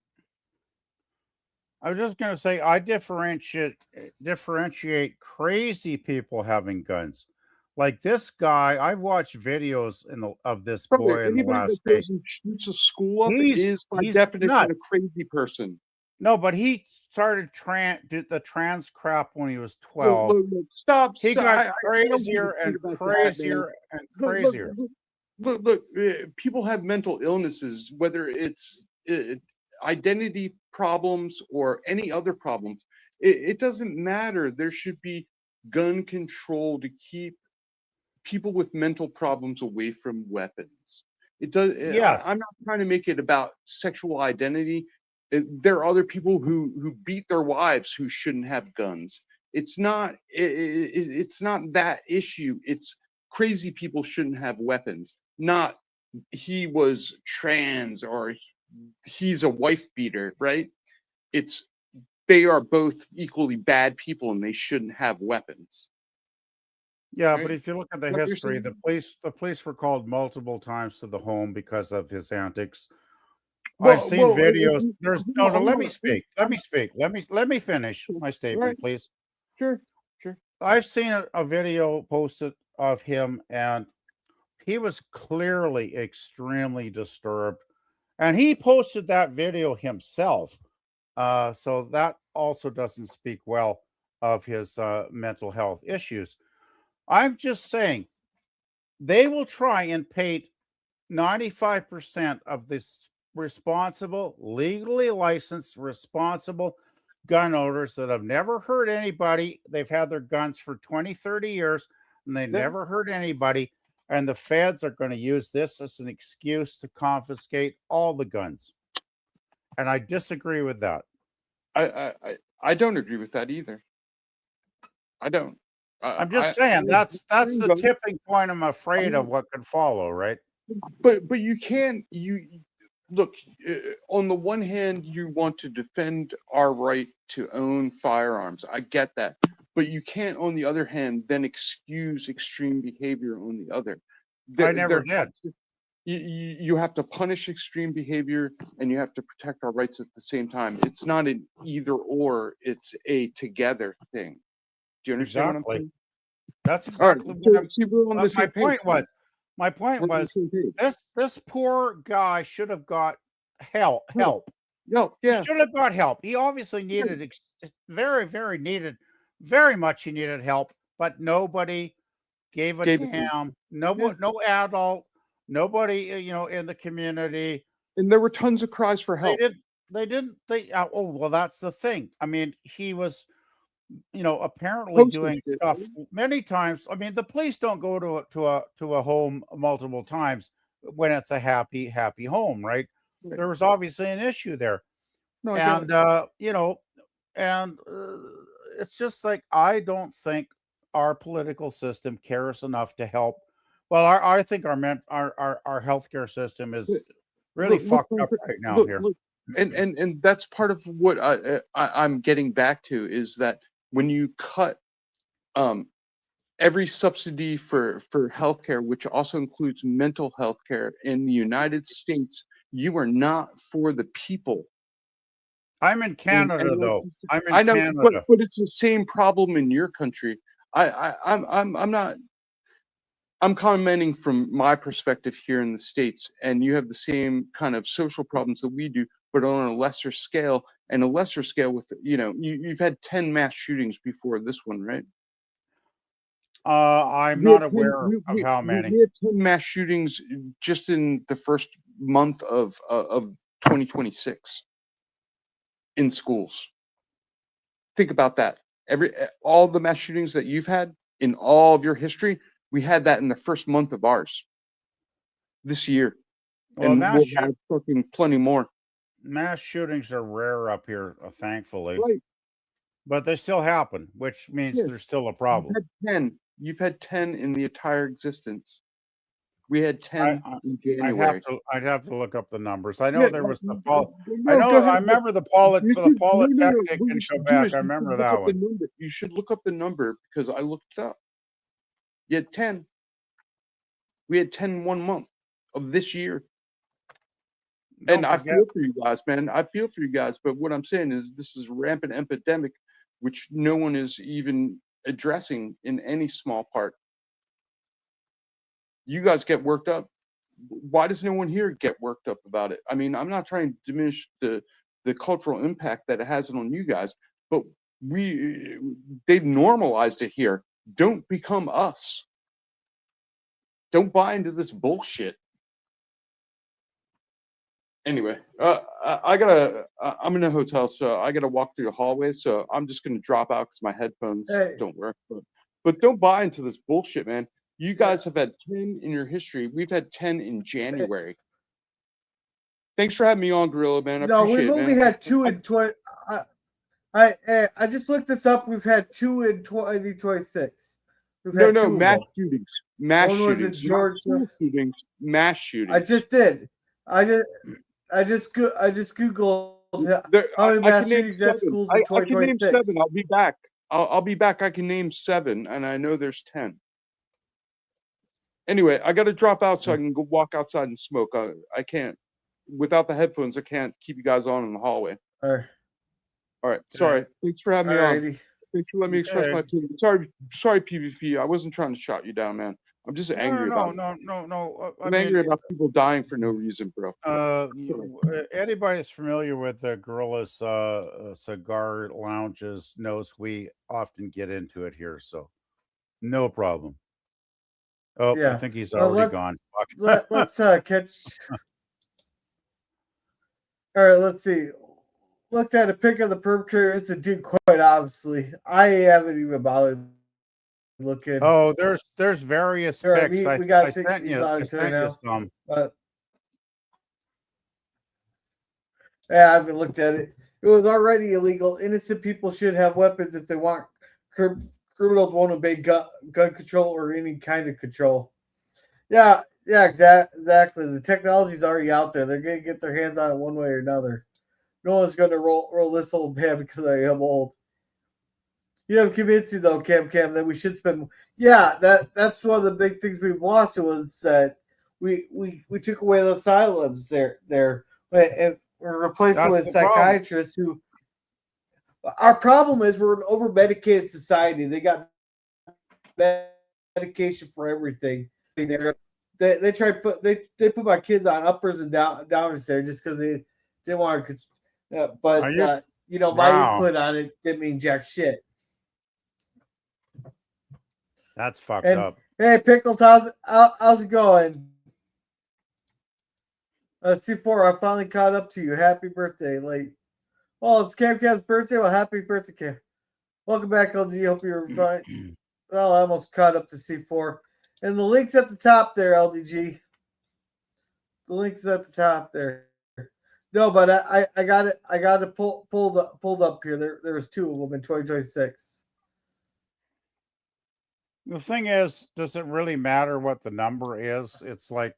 I was just going to say, I differentiate crazy people having guns. Like this guy, I've watched videos of this boy in the last day. Anybody that shoots a school up is by definition nuts. a crazy person. No, but he started the trans crap when he was 12. Look, stop. He got crazier and crazier and crazier. Look, people have mental illnesses, whether it's identity problems or any other problems. It doesn't matter. There should be gun control to keep people with mental problems away from weapons. It does. Yes. I'm not trying to make it about sexual identity. There are other people who beat their wives who shouldn't have guns. It's not. It's not that issue. It's crazy people shouldn't have weapons. Not he was trans or he's a wife beater, right? It's they are both equally bad people and they shouldn't have weapons. Yeah, Right? but if you look at the history, the police were called multiple times to the home because of his antics. I've seen videos. Let me speak. Let me finish my statement, please. Sure. I've seen a video posted of him, and he was clearly extremely disturbed. And he posted that video himself. So that also doesn't speak well of his mental health issues. I'm just saying they will try and paint 95% of this responsible, legally licensed, responsible gun owners that have never hurt anybody. They've had their guns for 20, 30 years, and they never hurt anybody. And the feds are going to use this as an excuse to confiscate all the guns. And I disagree with that. I don't agree with that either. I don't. I'm just saying that's the tipping point. I'm afraid of what could follow, right? But you can't look on the one hand you want to defend our right to own firearms. I get that, but you can't on the other hand then excuse extreme behavior on the other. I never did. You have to punish extreme behavior and you have to protect our rights at the same time. It's not an either or, it's a together thing. Do you understand what I'm saying? That's exactly what my point was. My point was this poor guy should have got help. No, yeah. He should have got help. He obviously needed very much he needed help, but nobody gave a damn. No adult, nobody, in the community. And there were tons of cries for help. They didn't. Well, that's the thing. I mean, he was, apparently doing stuff many times. I mean, the police don't go to a home multiple times when it's a happy home, right? There was obviously an issue there. It's just like I don't think our political system cares enough to help Well, I think our healthcare system is really fucked up right now here. Look, and that's part of what I'm getting back to is that when you cut every subsidy for healthcare, which also includes mental health care in the United States, you are not for the people. I'm in Canada, though. I'm in I know, Canada. but it's the same problem in your country. I'm not. I'm commenting from my perspective here in the States, and you have the same kind of social problems that we do, but on a lesser scale, and a lesser scale with, you've had 10 mass shootings before this one, right? I'm not aware of how many. We had 10 mass shootings just in the first month of 2026 in schools. Think about that. All the mass shootings that you've had in all of your history, we had that in the first month of ours this year. Well, and we'll have fucking plenty more. Mass shootings are rare up here, thankfully. Right. But they still happen, which means Yes. there's still a problem. You've had 10 in the entire existence. We had 10 in January. I'd have to look up the numbers. I know Yeah, there was the go I ahead. remember the You should- Polytechnic what in you should do Quebec. is I you should remember look that up the one. number. You should look up the number because I looked it up. You had 10. We had 10 in 1 month of this year. And I feel for you guys, man. I feel for you guys. But what I'm saying is this is a rampant epidemic, which no one is even addressing in any small part. You guys get worked up. Why does no one here get worked up about it? I mean, I'm not trying to diminish the cultural impact that it has on you guys, but they've normalized it here. Don't become us. Don't buy into this bullshit. Anyway, I'm in a hotel, so I gotta walk through the hallway. So I'm just gonna drop out because my headphones don't work. But don't buy into this bullshit, man. You guys have had 10 in your history. We've had 10 in January. Thanks for having me on, Gorilla, man. I appreciate we've it, only man. had 2 in 20. I just looked this up. We've had 2 in 2026. We've had 2 mass shootings. Mass One was in shootings. Georgia. Not school shootings. Mass shootings. I just did. I just googled how many mass shootings at schools in 2026. I can name 7. I'll be back. I'll be back. I can name 7, and I know there's 10. Anyway, I got to drop out so I can go walk outside and smoke. I can't. Without the headphones, I can't keep you guys on in the hallway. All right. Sorry. Thanks for having me on. Alrighty. Thanks for letting me express my opinion. Sorry, PvP. I wasn't trying to shout you down, man. I'm just angry about it. No. I'm angry about people dying for no reason, bro. Anybody that's familiar with the Gorilla's cigar lounges knows we often get into it here, so no problem. Oh, I think he's already gone. Let's catch. All right, let's see. Looked at a pic of the perpetrator. It's a dude, quite obviously. I haven't even bothered looking. Oh, there's various pics. We I got sent you some. But yeah, I haven't looked at it. It was already illegal. Innocent people should have weapons if they want. Criminals won't obey gun control or any kind of control. Yeah, exactly. The technology's already out there. They're gonna get their hands on it one way or another. No one's gonna roll this old man because I am old. You have convinced me though, Cam, that we should spend. Yeah, that's one of the big things we've lost was that we took away the asylums there, and we're replacing it with psychiatrists who. Our problem is we're an over medicated society. They got medication for everything. They try to put they put my kids on uppers and downers there just because they didn't want to. But my input on it didn't mean jack shit. That's fucked up. Hey, Pickles, how's it going? C4, I finally caught up to you. Happy birthday, late. Oh, it's Cam's birthday. Well, happy birthday, Cam. Welcome back, LG. Hope you're fine. Well, I almost caught up to C4. And the link's at the top there, LDG. The link's at the top there. No, but I got it. I got it pulled up here. There was 2 of them in 2026. The thing is, does it really matter what the number is? It's like,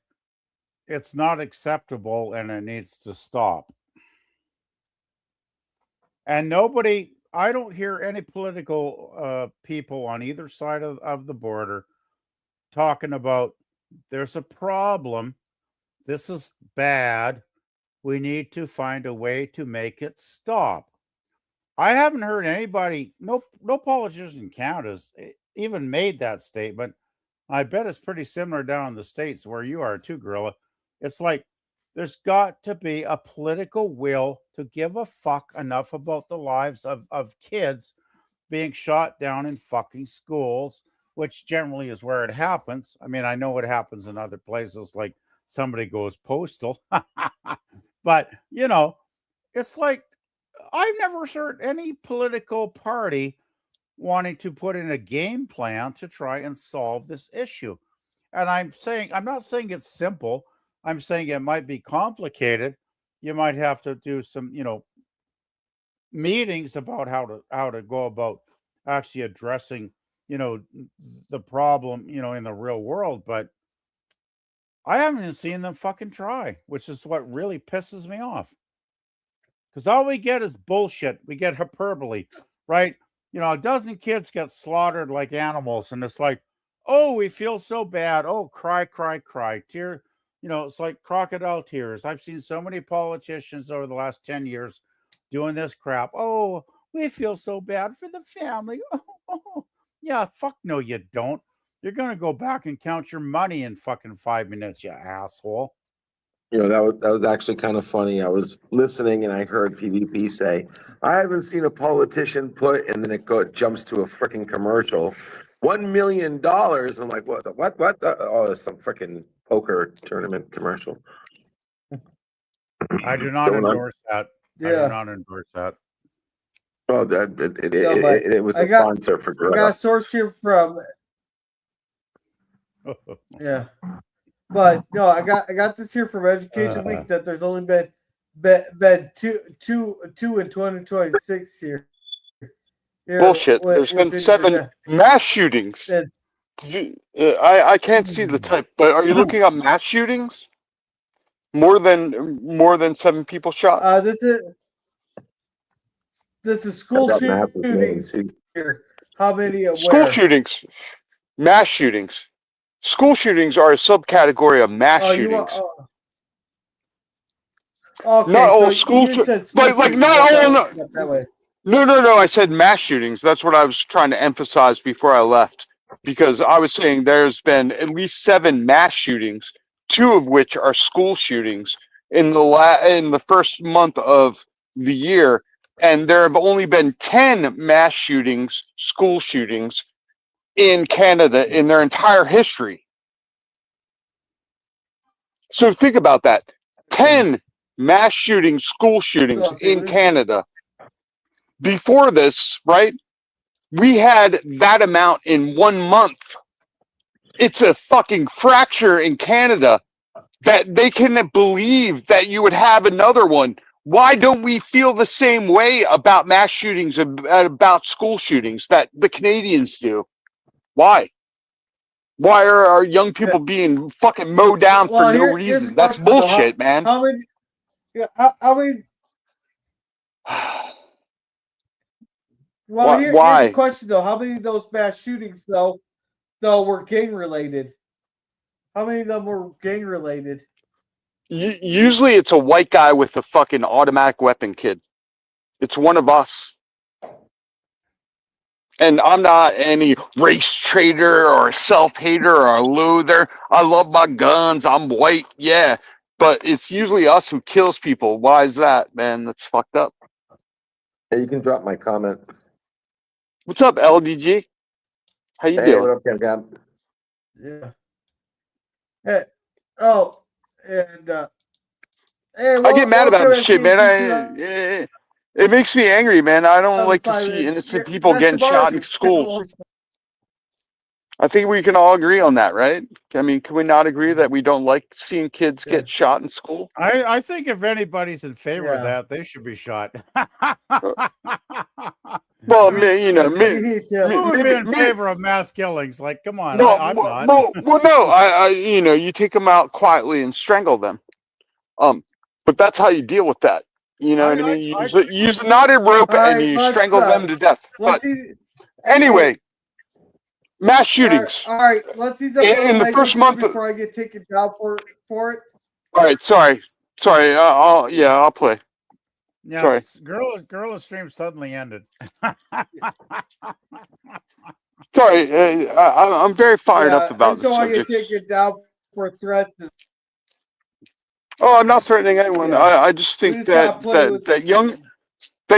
it's not acceptable and it needs to stop. And nobody, I don't hear any political people on either side of the border talking about there's a problem. This is bad. We need to find a way to make it stop. I haven't heard anybody, no politician in Canada's even made that statement. I bet it's pretty similar down in the States where you are too, Gorilla. It's like there's got to be a political will to give a fuck enough about the lives of kids being shot down in fucking schools, which generally is where it happens. I mean, I know it happens in other places, like somebody goes postal. But, you know, it's like I've never heard any political party wanting to put in a game plan to try and solve this issue. And I'm not saying it's simple. I'm saying it might be complicated. You might have to do some, you know, meetings about how to go about actually addressing, you know, the problem, you know, in the real world. But I haven't even seen them fucking try, which is what really pisses me off. Because all we get is bullshit. We get hyperbole, right? You know, a dozen kids get slaughtered like animals, and it's like, oh, we feel so bad. Oh, cry, cry, cry. Tear, you know, it's like crocodile tears. I've seen so many politicians over the last 10 years doing this crap. Oh, we feel so bad for the family. Oh. Yeah, fuck no, you don't. You're going to go back and count your money in fucking 5 minutes, you asshole. You know, that was actually kind of funny. I was listening and I heard PvP say, I haven't seen a politician put, and then it jumps to a freaking commercial. $1 million. I'm like, what? Oh, it's some freaking poker tournament commercial. I do not endorse that. Yeah. I do not endorse that. Oh, it was a sponsor for Greta. I got a source here from. Yeah. But no, I got this here from Education Week that there's only been two in 2026 here. Bullshit. There's been 7 mass shootings. I can't see the type, but are you looking up mass shootings? More than 7 people shot. This is school shootings here. How many? School shootings, mass shootings. School shootings are a subcategory of mass shootings. Okay, not all so school, but like not all. No. I said mass shootings. That's what I was trying to emphasize before I left, because I was saying there's been at least 7 mass shootings, 2 of which are school shootings in the first month of the year, and there have only been 10 mass shootings, school shootings, in Canada in their entire history. So think about that. 10 mass shootings, school shootings in Canada. Before this, right, we had that amount in 1 month. It's a fucking fracture in Canada that they couldn't believe that you would have another one. Why don't we feel the same way about mass shootings, about school shootings that the Canadians do? Why? Why are our young people being fucking mowed down for no reason? That's bullshit, man. How many? Yeah, how many? Well, here's the question though: how many of those mass shootings though were gang related? How many of them were gang related? Usually, it's a white guy with a fucking automatic weapon, kid. It's one of us. And I'm not any race traitor or a self-hater or a loser. I love my guns. I'm white, yeah. But it's usually us who kills people. Why is that, man? That's fucked up. Hey, you can drop my comment. What's up, LDG? How you doing? What up, Gab? Yeah. Hey, and hey, I get mad about this shit, man. It makes me angry, man. I don't like to see innocent people getting shot in schools. I think we can all agree on that, right? I mean, can we not agree that we don't like seeing kids get shot in school? I think if anybody's in favor of Yeah. that, they should be shot. Well, you know, who would be in favor of mass killings? Like, come on, well, I'm not. well, no, you know, you take them out quietly and strangle them. But that's how you deal with that. You know what I mean? You use a knotted rope and you strangle them to death. But anyway, mass shootings. All right, let's see some in the first month before I get taken down for it. All right, sorry. I'll play. Yeah, Sorry. Girl stream suddenly ended. Sorry, I'm very fired up about this so I subject. get taken down for threats. Oh, I'm not threatening anyone. I just think that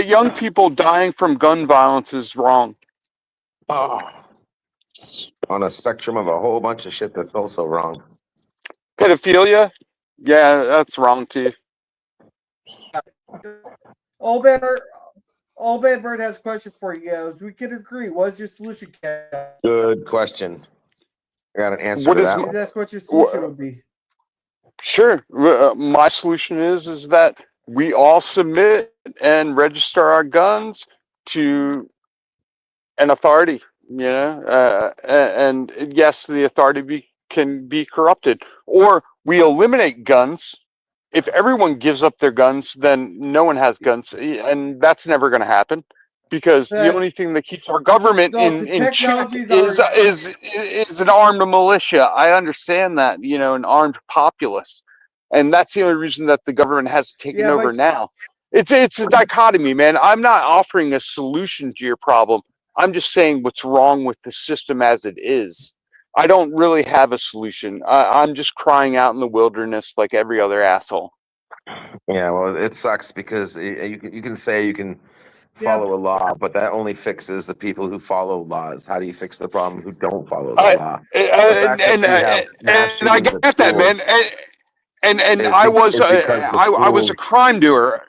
young people dying from gun violence is wrong. Oh, on a spectrum of a whole bunch of shit that's also wrong. Pedophilia, yeah, that's wrong too. Old Man Bird has a question for you. We can agree. What's your solution, Ken? Good question. I got an answer to that one. That's what your solution would be. Sure. My solution is that we all submit and register our guns to an authority, you know, and yes, the authority can be corrupted, or we eliminate guns. If everyone gives up their guns, then no one has guns, and that's never going to happen, because the only thing that keeps our government in check is an armed militia. I understand that, you know, an armed populace, and that's the only reason that the government has taken over now. It's a dichotomy, man. I'm not offering a solution to your problem. I'm just saying what's wrong with the system as it is. I don't really have a solution. I'm just crying out in the wilderness like every other asshole. Yeah, well, it sucks because you can say you can follow a law, but that only fixes the people who follow laws. How do you fix the problem who don't follow the law? And I get that, man. And I was a crime doer.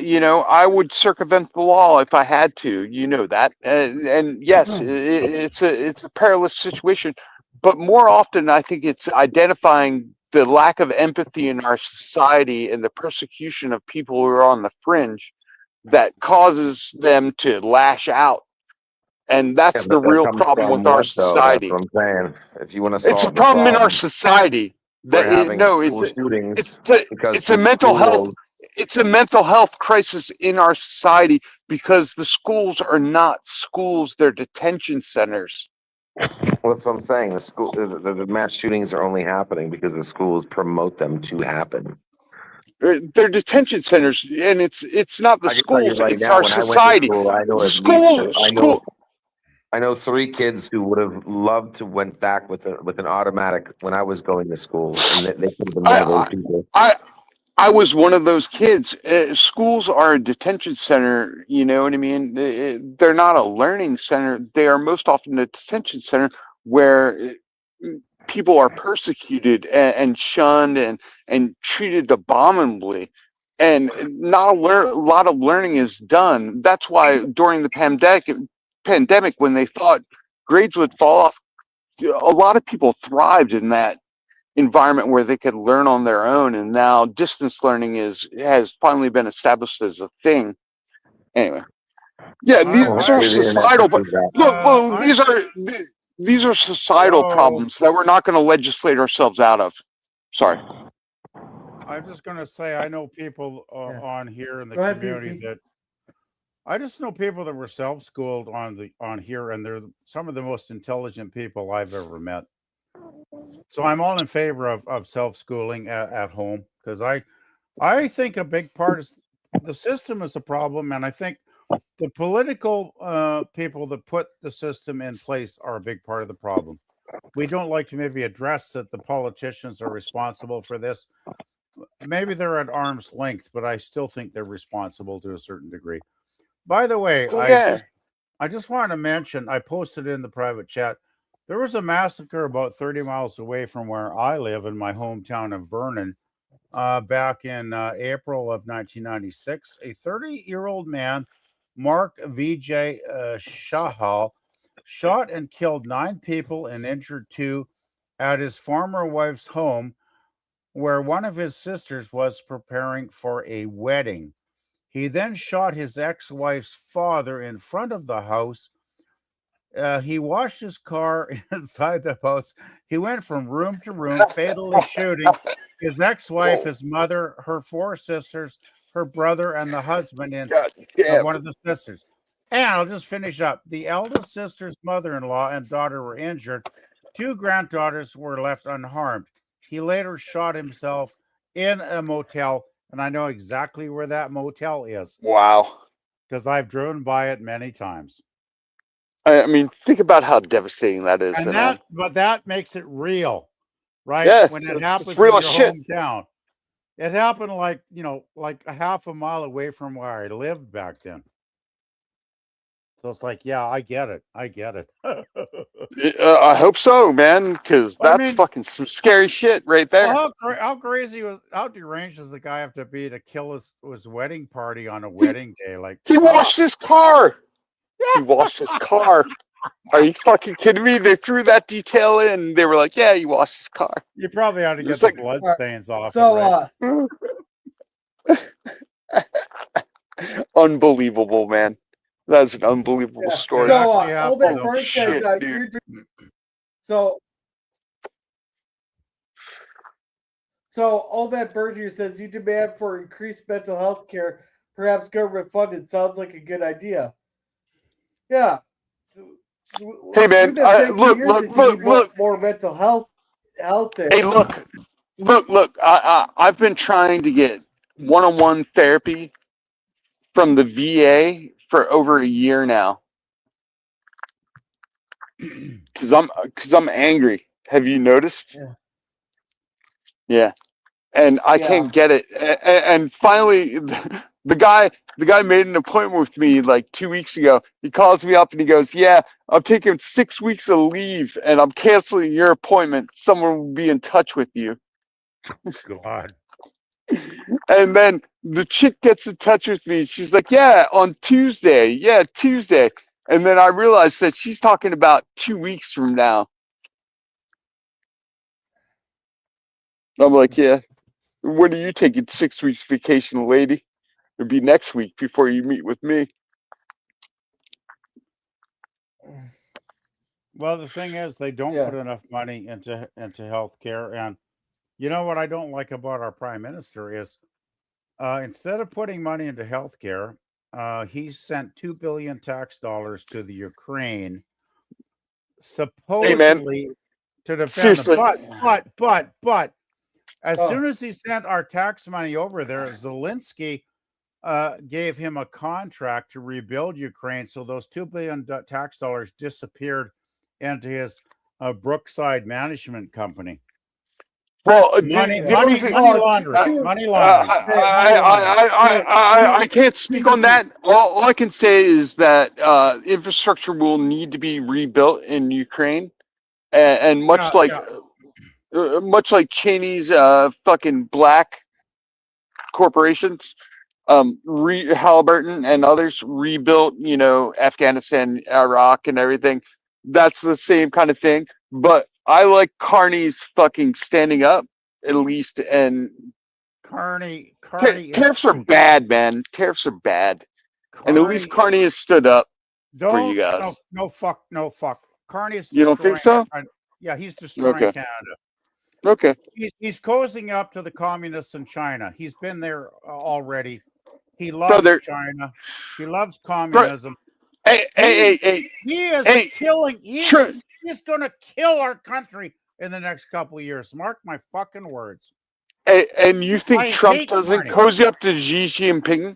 You know, I would circumvent the law if I had to. You know that, and yes, it's a perilous situation. But more often, I think it's identifying the lack of empathy in our society and the persecution of people who are on the fringe that causes them to lash out. And that's the real problem with our society. That's what I'm saying. If you want to solve it's a problem in our society. It's a mental health. It's a mental health crisis in our society because the schools are not schools; they're detention centers. Well, that's what I'm saying. The mass shootings are only happening because the schools promote them to happen. They're detention centers, and it's not the schools; it's our society. I know 3 kids who would have loved to went back with an automatic when I was going to school, and they could have been one of those people. I was one of those kids. Schools are a detention center. You know what I mean? They're not a learning center. They are most often a detention center where people are persecuted and shunned and treated abominably. And not a lot of learning is done. That's why during the pandemic, when they thought grades would fall off, a lot of people thrived in that environment where they could learn on their own, and now distance learning has finally been established as a thing. Anyway, yeah, these are societal. Look, these are societal problems that we're not going to legislate ourselves out of. Sorry. I'm just going to say I know people on here in the community that I just know people that were self-schooled on here, and they're some of the most intelligent people I've ever met. So I'm all in favor of self-schooling at home, because I think a big part is the system is a problem, and I think the political people that put the system in place are a big part of the problem. We don't like to maybe address that the politicians are responsible for this. Maybe they're at arm's length, but I still think they're responsible to a certain degree. By the way, I just wanted to mention, I posted in the private chat, there was a massacre about 30 miles away from where I live in my hometown of Vernon back in April of 1996. A 30-year-old man, Mark Vijay Shahal, shot and killed 9 people and injured 2 at his former wife's home, where one of his sisters was preparing for a wedding. He then shot his ex-wife's father in front of the house. He washed his car inside the house. He went from room to room, fatally shooting his ex-wife, his mother, her 4 sisters, her brother, and the husband of one of the sisters. And I'll just finish up. The eldest sister's mother-in-law and daughter were injured. 2 granddaughters were left unharmed. He later shot himself in a motel, and I know exactly where that motel is. Wow. Because I've driven by it many times. I mean, think about how devastating that is. And but that makes it real, right? Yeah, When it happens it's real in as your shit. hometown. It happened like a half a mile away from where I lived back then. So it's like, yeah, I get it. I get it. I hope so, man, because that's fucking some scary shit right there. Well, how deranged does the guy have to be to kill his wedding party on a wedding day? Like, he washed his car. He washed his car. Are you fucking kidding me? They threw that detail in. They were like, yeah, he washed his car. You probably ought to get It's the like- blood stains off. So, Unbelievable, man. That's an unbelievable story. So, Obed Burns says, Shit, you're dude. so Obed Burns says you demand for increased mental health care, perhaps government funded. Sounds like a good idea. Yeah. Hey, man, We've been saying for years that you need look. more mental health there. Hey, look. I've been trying to get one-on-one therapy from the VA for over a year now. Because I'm angry. Have you noticed? Yeah. And I can't get it. And finally, the guy made an appointment with me like 2 weeks ago. He calls me up and he goes, "Yeah, I'm taking 6 weeks of leave and I'm canceling your appointment. Someone will be in touch with you." God. And then the chick gets in touch with me. She's like, "Yeah, on Tuesday. Yeah, Tuesday." And then I realized that she's talking about 2 weeks from now. I'm like, "Yeah. When are you taking 6 weeks vacation, lady? It'll be next week before you meet with me." Well, the thing is, they don't put enough money into healthcare, and you know what I don't like about our prime minister is, instead of putting money into healthcare, he sent $2 billion tax dollars to the Ukraine, supposedly to defend them. But as soon as he sent our tax money over there, Zelensky gave him a contract to rebuild Ukraine. So those $2 billion tax dollars disappeared into his Brookside Management Company. Well, money laundering. I can't speak on that. All I can say is that infrastructure will need to be rebuilt in Ukraine, and much like Cheney's fucking black corporations, Halliburton and others rebuilt, Afghanistan, Iraq, and everything. That's the same kind of thing. But I like Carney's fucking standing up, at least. And Carney tariffs are bad, man. Tariffs are bad. And at least Carney has stood up for you guys. No fuck. Carney's You don't think so? Yeah, he's destroying Canada. Okay. He's cozying up to the communists in China. He's been there already. He loves China. He loves communism. Hey. He is killing. He's going to kill our country in the next couple of years. Mark my fucking words. And you think Trump doesn't cozy up to Xi Jinping?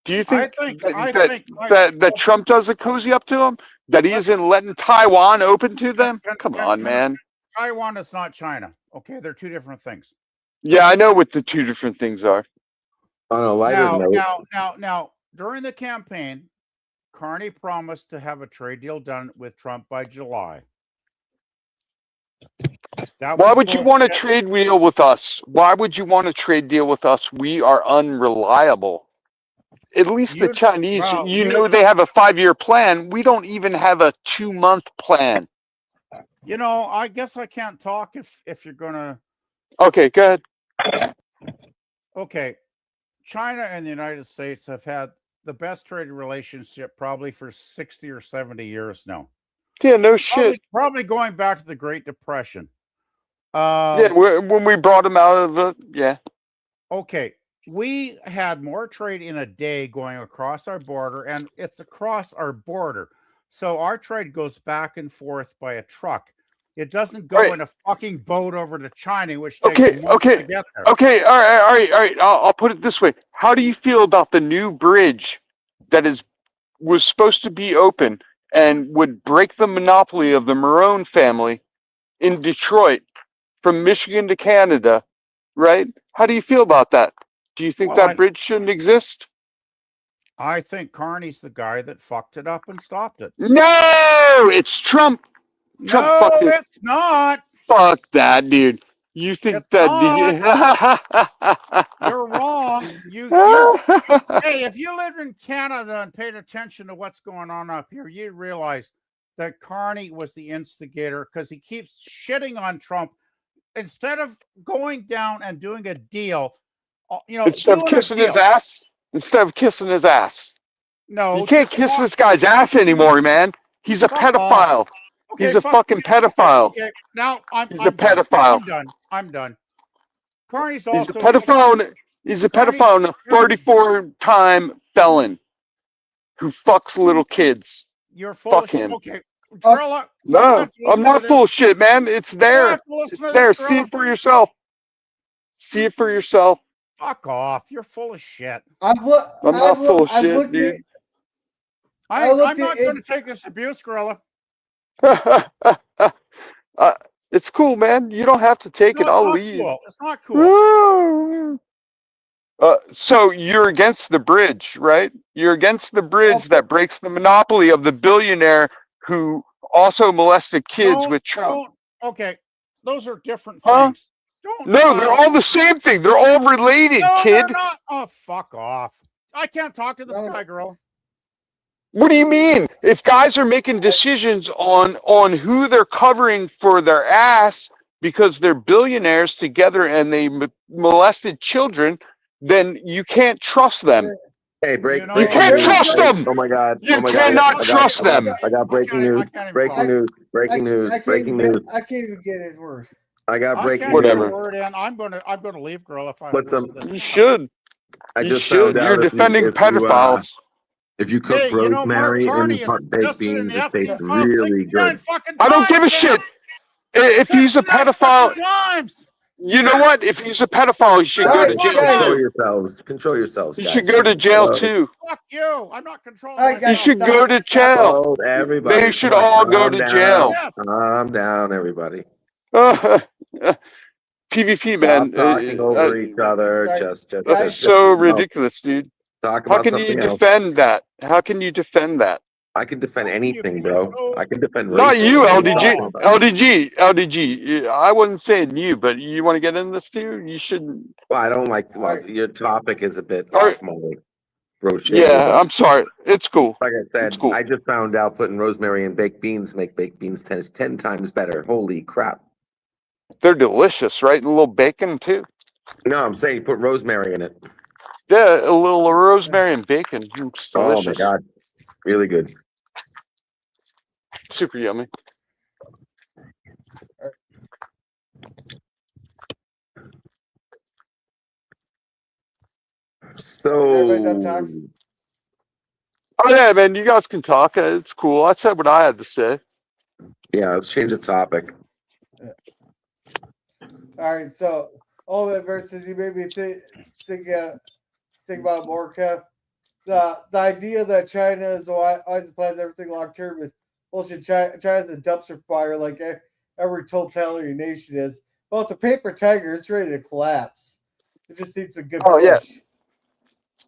Do you think that Trump doesn't cozy up to him? That he isn't letting Taiwan open to them? Come on, man. Taiwan is not China. Okay, they're two different things. Yeah, I know what the two different things are. On a lighter note. Now, during the campaign, Carney promised to have a trade deal done with Trump by July. Why would you want a trade deal with us? Why would you want a trade deal with us? We are unreliable. at least the Chinese, they have a 5-year plan. We don't even have a 2-month plan. I guess I can't talk if you're gonna. Okay, go ahead. Okay, China and the United States have had the best trading relationship probably for 60 or 70 years now. Yeah, no shit. Probably going back to the Great Depression. When we brought them out of the Okay, we had more trade in a day going across our border, and it's across our border. So our trade goes back and forth by a truck. It doesn't go in a fucking boat over to China, which takes months to get there. Okay, all right. I'll put it this way. How do you feel about the new bridge that was supposed to be open and would break the monopoly of the Marone family in Detroit from Michigan to Canada, right? How do you feel about that? Do you think that bridge shouldn't exist? I think Carney's the guy that fucked it up and stopped it. No, it's Trump. Trump fucked it. It's not. Fuck that, dude. You think You're wrong. Hey, if you lived in Canada and paid attention to what's going on up here, you'd realize that Carney was the instigator because he keeps shitting on Trump instead of going down and doing a deal. Instead of kissing his ass. No, you can't kiss this guy's ass anymore, man. He's a pedophile. Okay, he's a fucking pedophile. Okay. Now he's a pedophile. I'm done. Carney's He's a pedophile. He's a pedophile and a 34-time felon who fucks little kids. You're full Fuck of him. Okay. Gorilla, no, I'm not full of shit, man. It's there. It's there. See it for yourself. See it for yourself. Fuck off. You're full of shit. I'm not full of shit, dude. I'm not going to take this abuse, Gorilla. It's cool, man. You don't have to take it. I'll leave. Cool. It's not cool. So you're against the bridge, right? You're against the bridge that breaks the monopoly of the billionaire who also molested kids with Trump. Okay, those are different things. No, they're all the same thing. They're all related, kid. They're not. Oh, fuck off. I can't talk to this guy, girl. What do you mean? If guys are making decisions on who they're covering for their ass because they're billionaires together and they molested children, then you can't trust them. Hey, you can't trust them. Oh my God! You cannot trust them. I got breaking news. Breaking news. Breaking news. Breaking news. I can't even get his word. I got breaking news. Whatever. I'm gonna leave, girl. If I you should. You should. You're defending pedophiles. If you cook rosemary and baked beans, it tastes really good. I don't give a shit. If he's a pedophile, you know what? If he's a pedophile, he should go to jail. Control yourselves. Control yourselves. He should go to jail too. Fuck you! I'm not controlling. He should go to jail. Everybody, they should all go to jail. Calm down, everybody. PvP, man. Talking over each other. That's so ridiculous, dude. How can you defend that? How can you defend that? I can defend anything, bro. I can defend racism. Not you, LDG. I wasn't saying you, but you want to get in this too? You shouldn't. Well, I don't like. Well, your topic is a bit off my Yeah, I'm sorry. It's cool. Like I said, cool. I just found out putting rosemary in baked beans make baked beans 10 times better. Holy crap! They're delicious, right? And a little bacon too. No, I'm saying put rosemary in it. Yeah, a little rosemary and bacon. It's delicious. Oh my God, really good. Super yummy. So, oh yeah, man, you guys can talk. It's cool. I said what I had to say. Yeah, let's change the topic. All right, so all that versus you made me think about more, Kev. The idea that China is always plans everything long term is bullshit. China's a dumpster fire like every totalitarian nation is. Well, it's a paper tiger. It's ready to collapse. It just needs a good push. Yeah.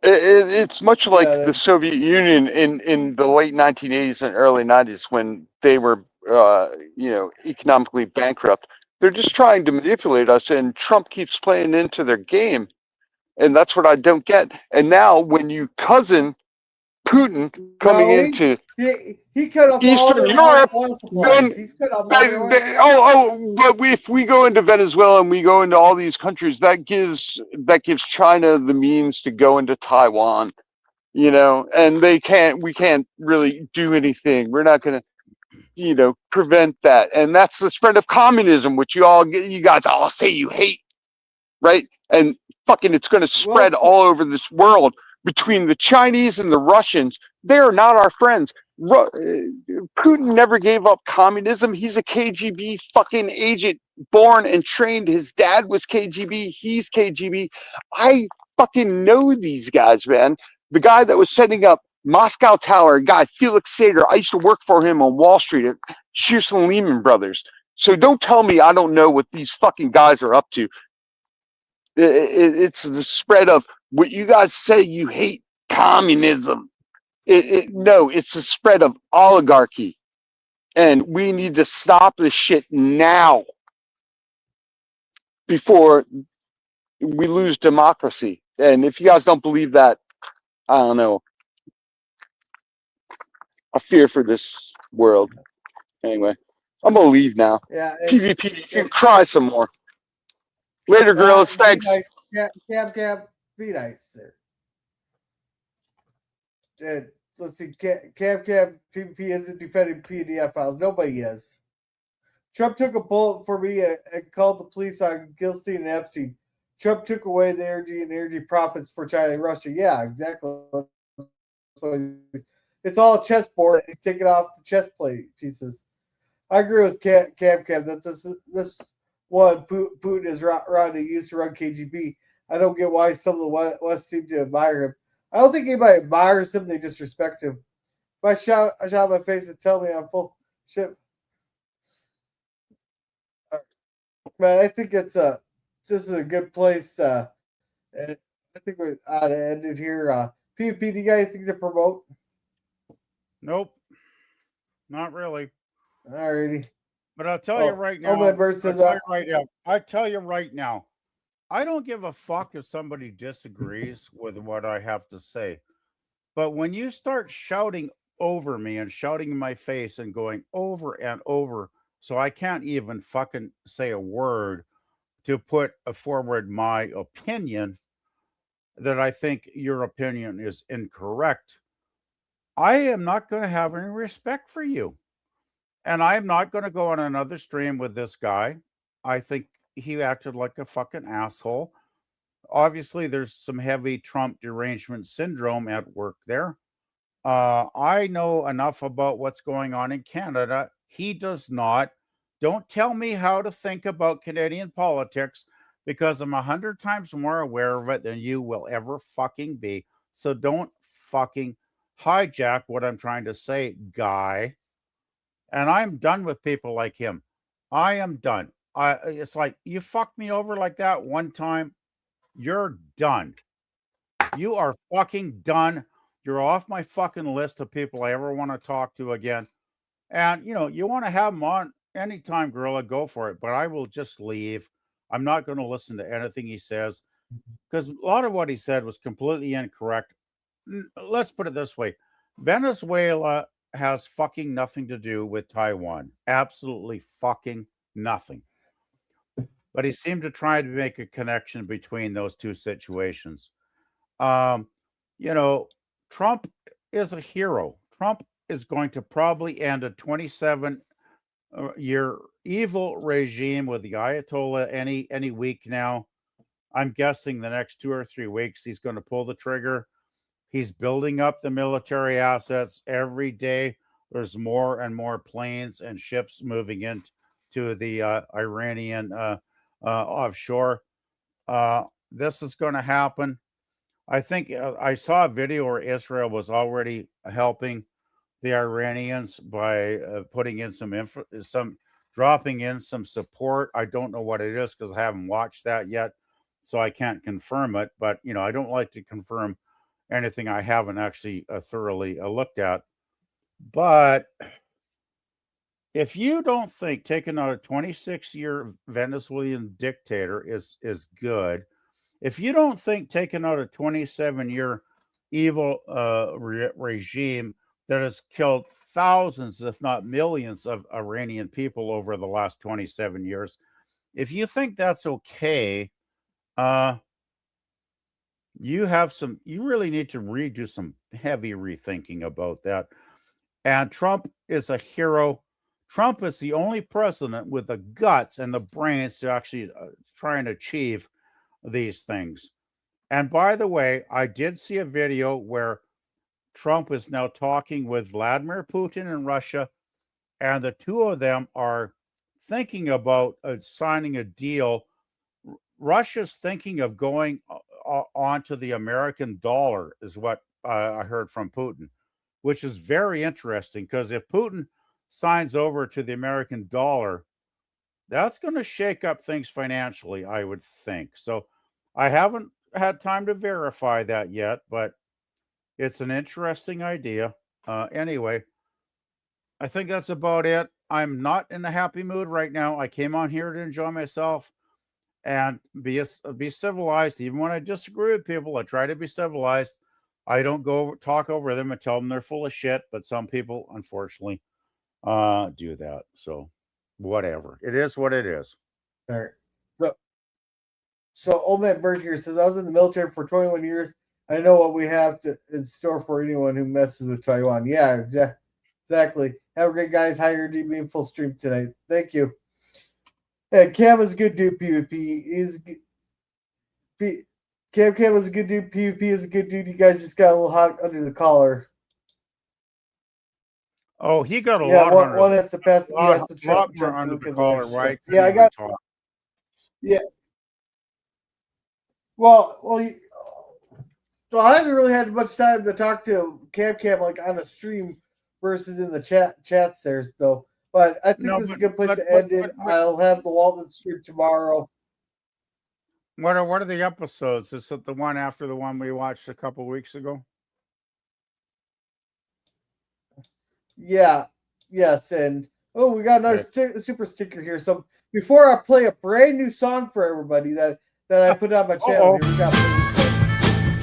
It's much like the Soviet Union in the late 1980s and early 90s when they were, economically bankrupt. They're just trying to manipulate us, and Trump keeps playing into their game. And that's what I don't get. And now when you cousin Putin coming into he cut off all Eastern their Europe, oil then supplies. He's cut off all their oil. but if we go into Venezuela and we go into all these countries, that gives China the means to go into Taiwan, you know, and we can't really do anything. We're not going to, you know, prevent that. And that's the spread of communism, which you guys all say you hate, right? And fucking it's going to spread all over this world between the Chinese and the Russians. They're not our friends. Putin never gave up communism. He's a KGB fucking agent, born and trained. His dad was KGB. He's KGB. I fucking know these guys, man. The guy that was setting up Moscow Tower, guy Felix Sater, I used to work for him on Wall Street at Shearson Lehman Brothers. So don't tell me I don't know what these fucking guys are up to. It's the spread of what you guys say you hate, communism. No, it's the spread of oligarchy. And we need to stop this shit now before we lose democracy. And if you guys don't believe that, I don't know. I fear for this world. Anyway, I'm going to leave now. Yeah. PvP, you can cry some more. Later, girls. Thanks. Be nice. Cab, be nice, sir. And let's see, Cab, PvP isn't defending PDF files. Nobody is. Trump took a bullet for me and called the police on Gilstein and Epstein. Trump took away the energy profits for China and Russia. Yeah, exactly. It's all a chessboard. He's taking off the chess play pieces. I agree with Cab that this one Putin is around to use to run KGB. I don't get why some of the West seem to admire him. I don't think anybody admires him. They just respect him. If I shout my face and tell me I'm full shit. But I think this is a good place. I think we ought to end it here. PvP, do you got anything to promote? Nope. Not really. Alrighty. But I'll tell you right now. I tell you right now. I don't give a fuck if somebody disagrees with what I have to say. But when you start shouting over me and shouting in my face and going over and over, so I can't even fucking say a word to put forward my opinion, that I think your opinion is incorrect, I am not going to have any respect for you. And I'm not going to go on another stream with this guy. I think he acted like a fucking asshole. Obviously, there's some heavy Trump derangement syndrome at work there. I know enough about what's going on in Canada. He does not. Don't tell me how to think about Canadian politics, because I'm 100 times more aware of it than you will ever fucking be. So don't fucking hijack what I'm trying to say, guy. And I'm done with people like him. I am done. It's like, you fucked me over like that one time, you're done. You are fucking done. You're off my fucking list of people I ever want to talk to again. And, you know, you want to have him on anytime, Gorilla, go for it. But I will just leave. I'm not going to listen to anything he says, because a lot of what he said was completely incorrect. Let's put it this way. Venezuela has fucking nothing to do with Taiwan. Absolutely fucking nothing. But he seemed to try to make a connection between those two situations. You know, Trump is a hero. Trump is going to probably end a 27-year evil regime with the Ayatollah any week now. I'm guessing the next 2 or 3 weeks he's going to pull the trigger. He's building up the military assets every day. There's more and more planes and ships moving into the Iranian offshore. This is going to happen. I think I saw a video where Israel was already helping the Iranians by putting in dropping in some support. I don't know what it is because I haven't watched that yet, so I can't confirm it. But you know, I don't like to confirm anything I haven't actually thoroughly looked at. But if you don't think taking out a 26-year Venezuelan dictator is good, If you don't think taking out a 27-year evil regime that has killed thousands, if not millions, of Iranian people over the last 27 years, if you think that's okay, you really need to do some heavy rethinking about that. And Trump is a hero. Trump is the only president with the guts and the brains to actually try and achieve these things. And by the way, I did see a video where Trump is now talking with Vladimir Putin in Russia, and the two of them are thinking about signing a deal. Russia's thinking of going onto the American dollar, is what I heard from Putin, which is very interesting, because if Putin signs over to the American dollar, that's going to shake up things financially, I would think. So I haven't had time to verify that yet, but it's an interesting idea. Anyway, I think that's about it. I'm not in a happy mood right now. I came on here to enjoy myself and be civilized. Even when I disagree with people, I try to be civilized. I don't talk over them and tell them they're full of shit, but some people, unfortunately, do that. So whatever. It is what it is. All right. So Old Man Berger says, I was in the military for 21 years. I know what we have in store for anyone who messes with Taiwan. Yeah, exactly. Have a great, guys. Higher DB in full stream tonight. Thank you. Hey, Cam is a good dude. PvP Cam is a good dude. PvP is a good dude. You guys just got a little hot under the collar. Oh, he got a lot. One has to pass the lot more under the collar, right? Yeah, I got. Yeah. Well, so I haven't really had much time to talk to Cam like on a stream versus in the chats there, though. But I think this is a good place to end it. I'll have the Walden stream tomorrow. What are the episodes? Is it the one after the one we watched a couple weeks ago? Yeah. Yes, and we got another super sticker here. So before I play a brand new song for everybody that I put on my channel, here we got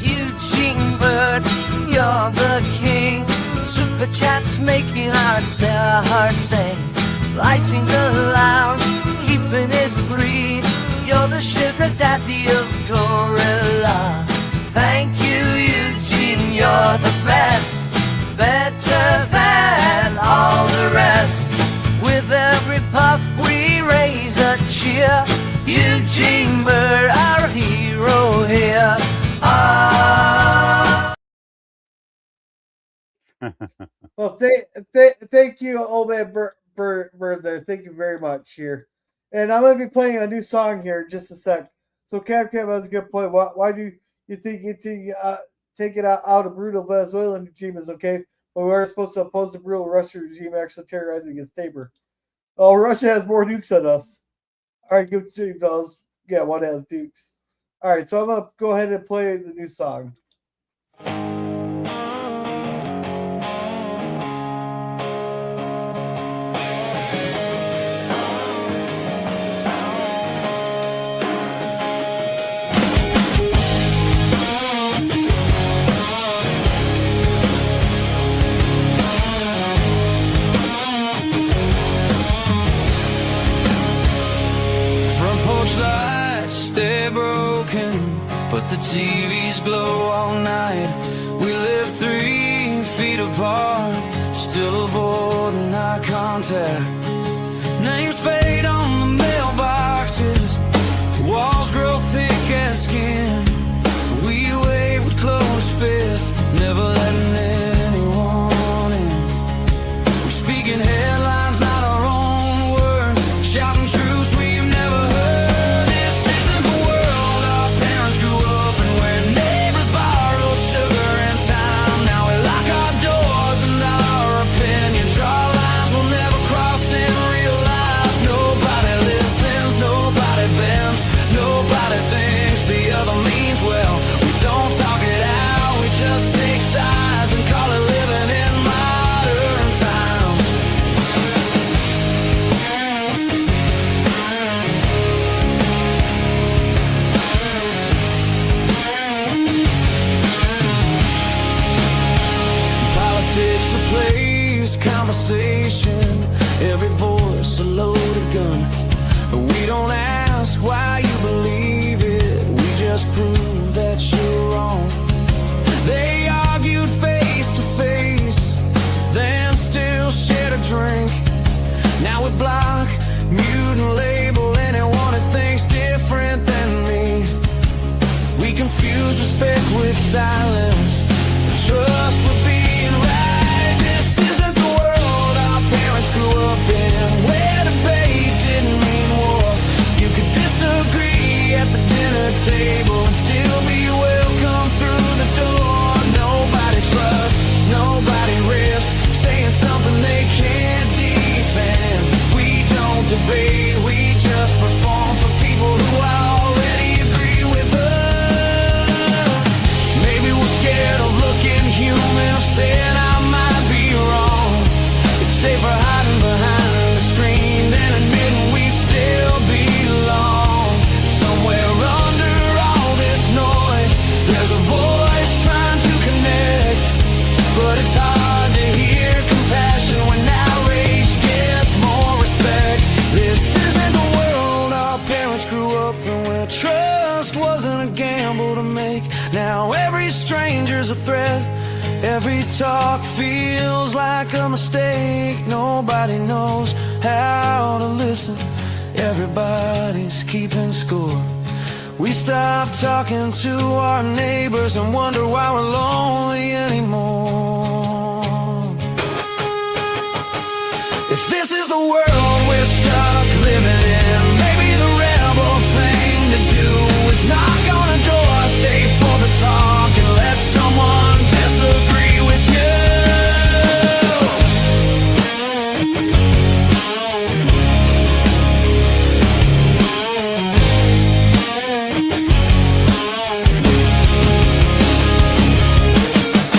Eugene Bird, you're the king. Super chats making our stars sing. Lighting the lounge, keeping it free. You're the sugar daddy of Gorilla. Thank you, Eugene, you're the best. Better than all the rest. With every puff we raise a cheer. Eugene Bird, our hero here. Well, thank you, Old Man Bird there. Thank you very much here. And I'm going to be playing a new song here in just a sec. So, Cam has a good point. Why do you think take it out of brutal Venezuelan regime is okay, but we are supposed to oppose the brutal Russian regime actually terrorizing its neighbor? Oh, Russia has more nukes than us. All right, good stream, fellas. Yeah, one has nukes. All right, so I'm going to go ahead and play the new song. But the TVs glow all night. We live 3 feet apart, still avoiding eye contact. Names fade on the mailboxes, walls grow thick as skin. We wave with closed fists, never letting anyone in. We're speaking headlines, not our own words, shouting truths we've never heard. No force, a loaded gun. But we don't ask why you believe it, we just prove that you're wrong. They argued face to face, then still shared a drink. Now we block, mute and label anyone that thinks different than me. We confuse respect with silence, trust with being right. This isn't the world our parents grew up in, where debate didn't mean war. You could disagree at the dinner table and still be welcome through the door. Nobody trusts, nobody risks saying something they can't defend. We don't debate, we just perform for people who already agree with us. Maybe we're scared of looking human, or saying I might be wrong. It's safer hiding behind the screen than admitting we still belong. Somewhere under all this noise, there's a voice trying to connect, but it's hard to hear compassion when outrage gets more respect. This isn't the world our parents grew up in, where trust wasn't a gamble to make. Now every stranger's a threat, every talk feels like a mistake. Nobody knows how to listen, everybody's keeping score. We stop talking to our neighbors and wonder why we're lonely anymore.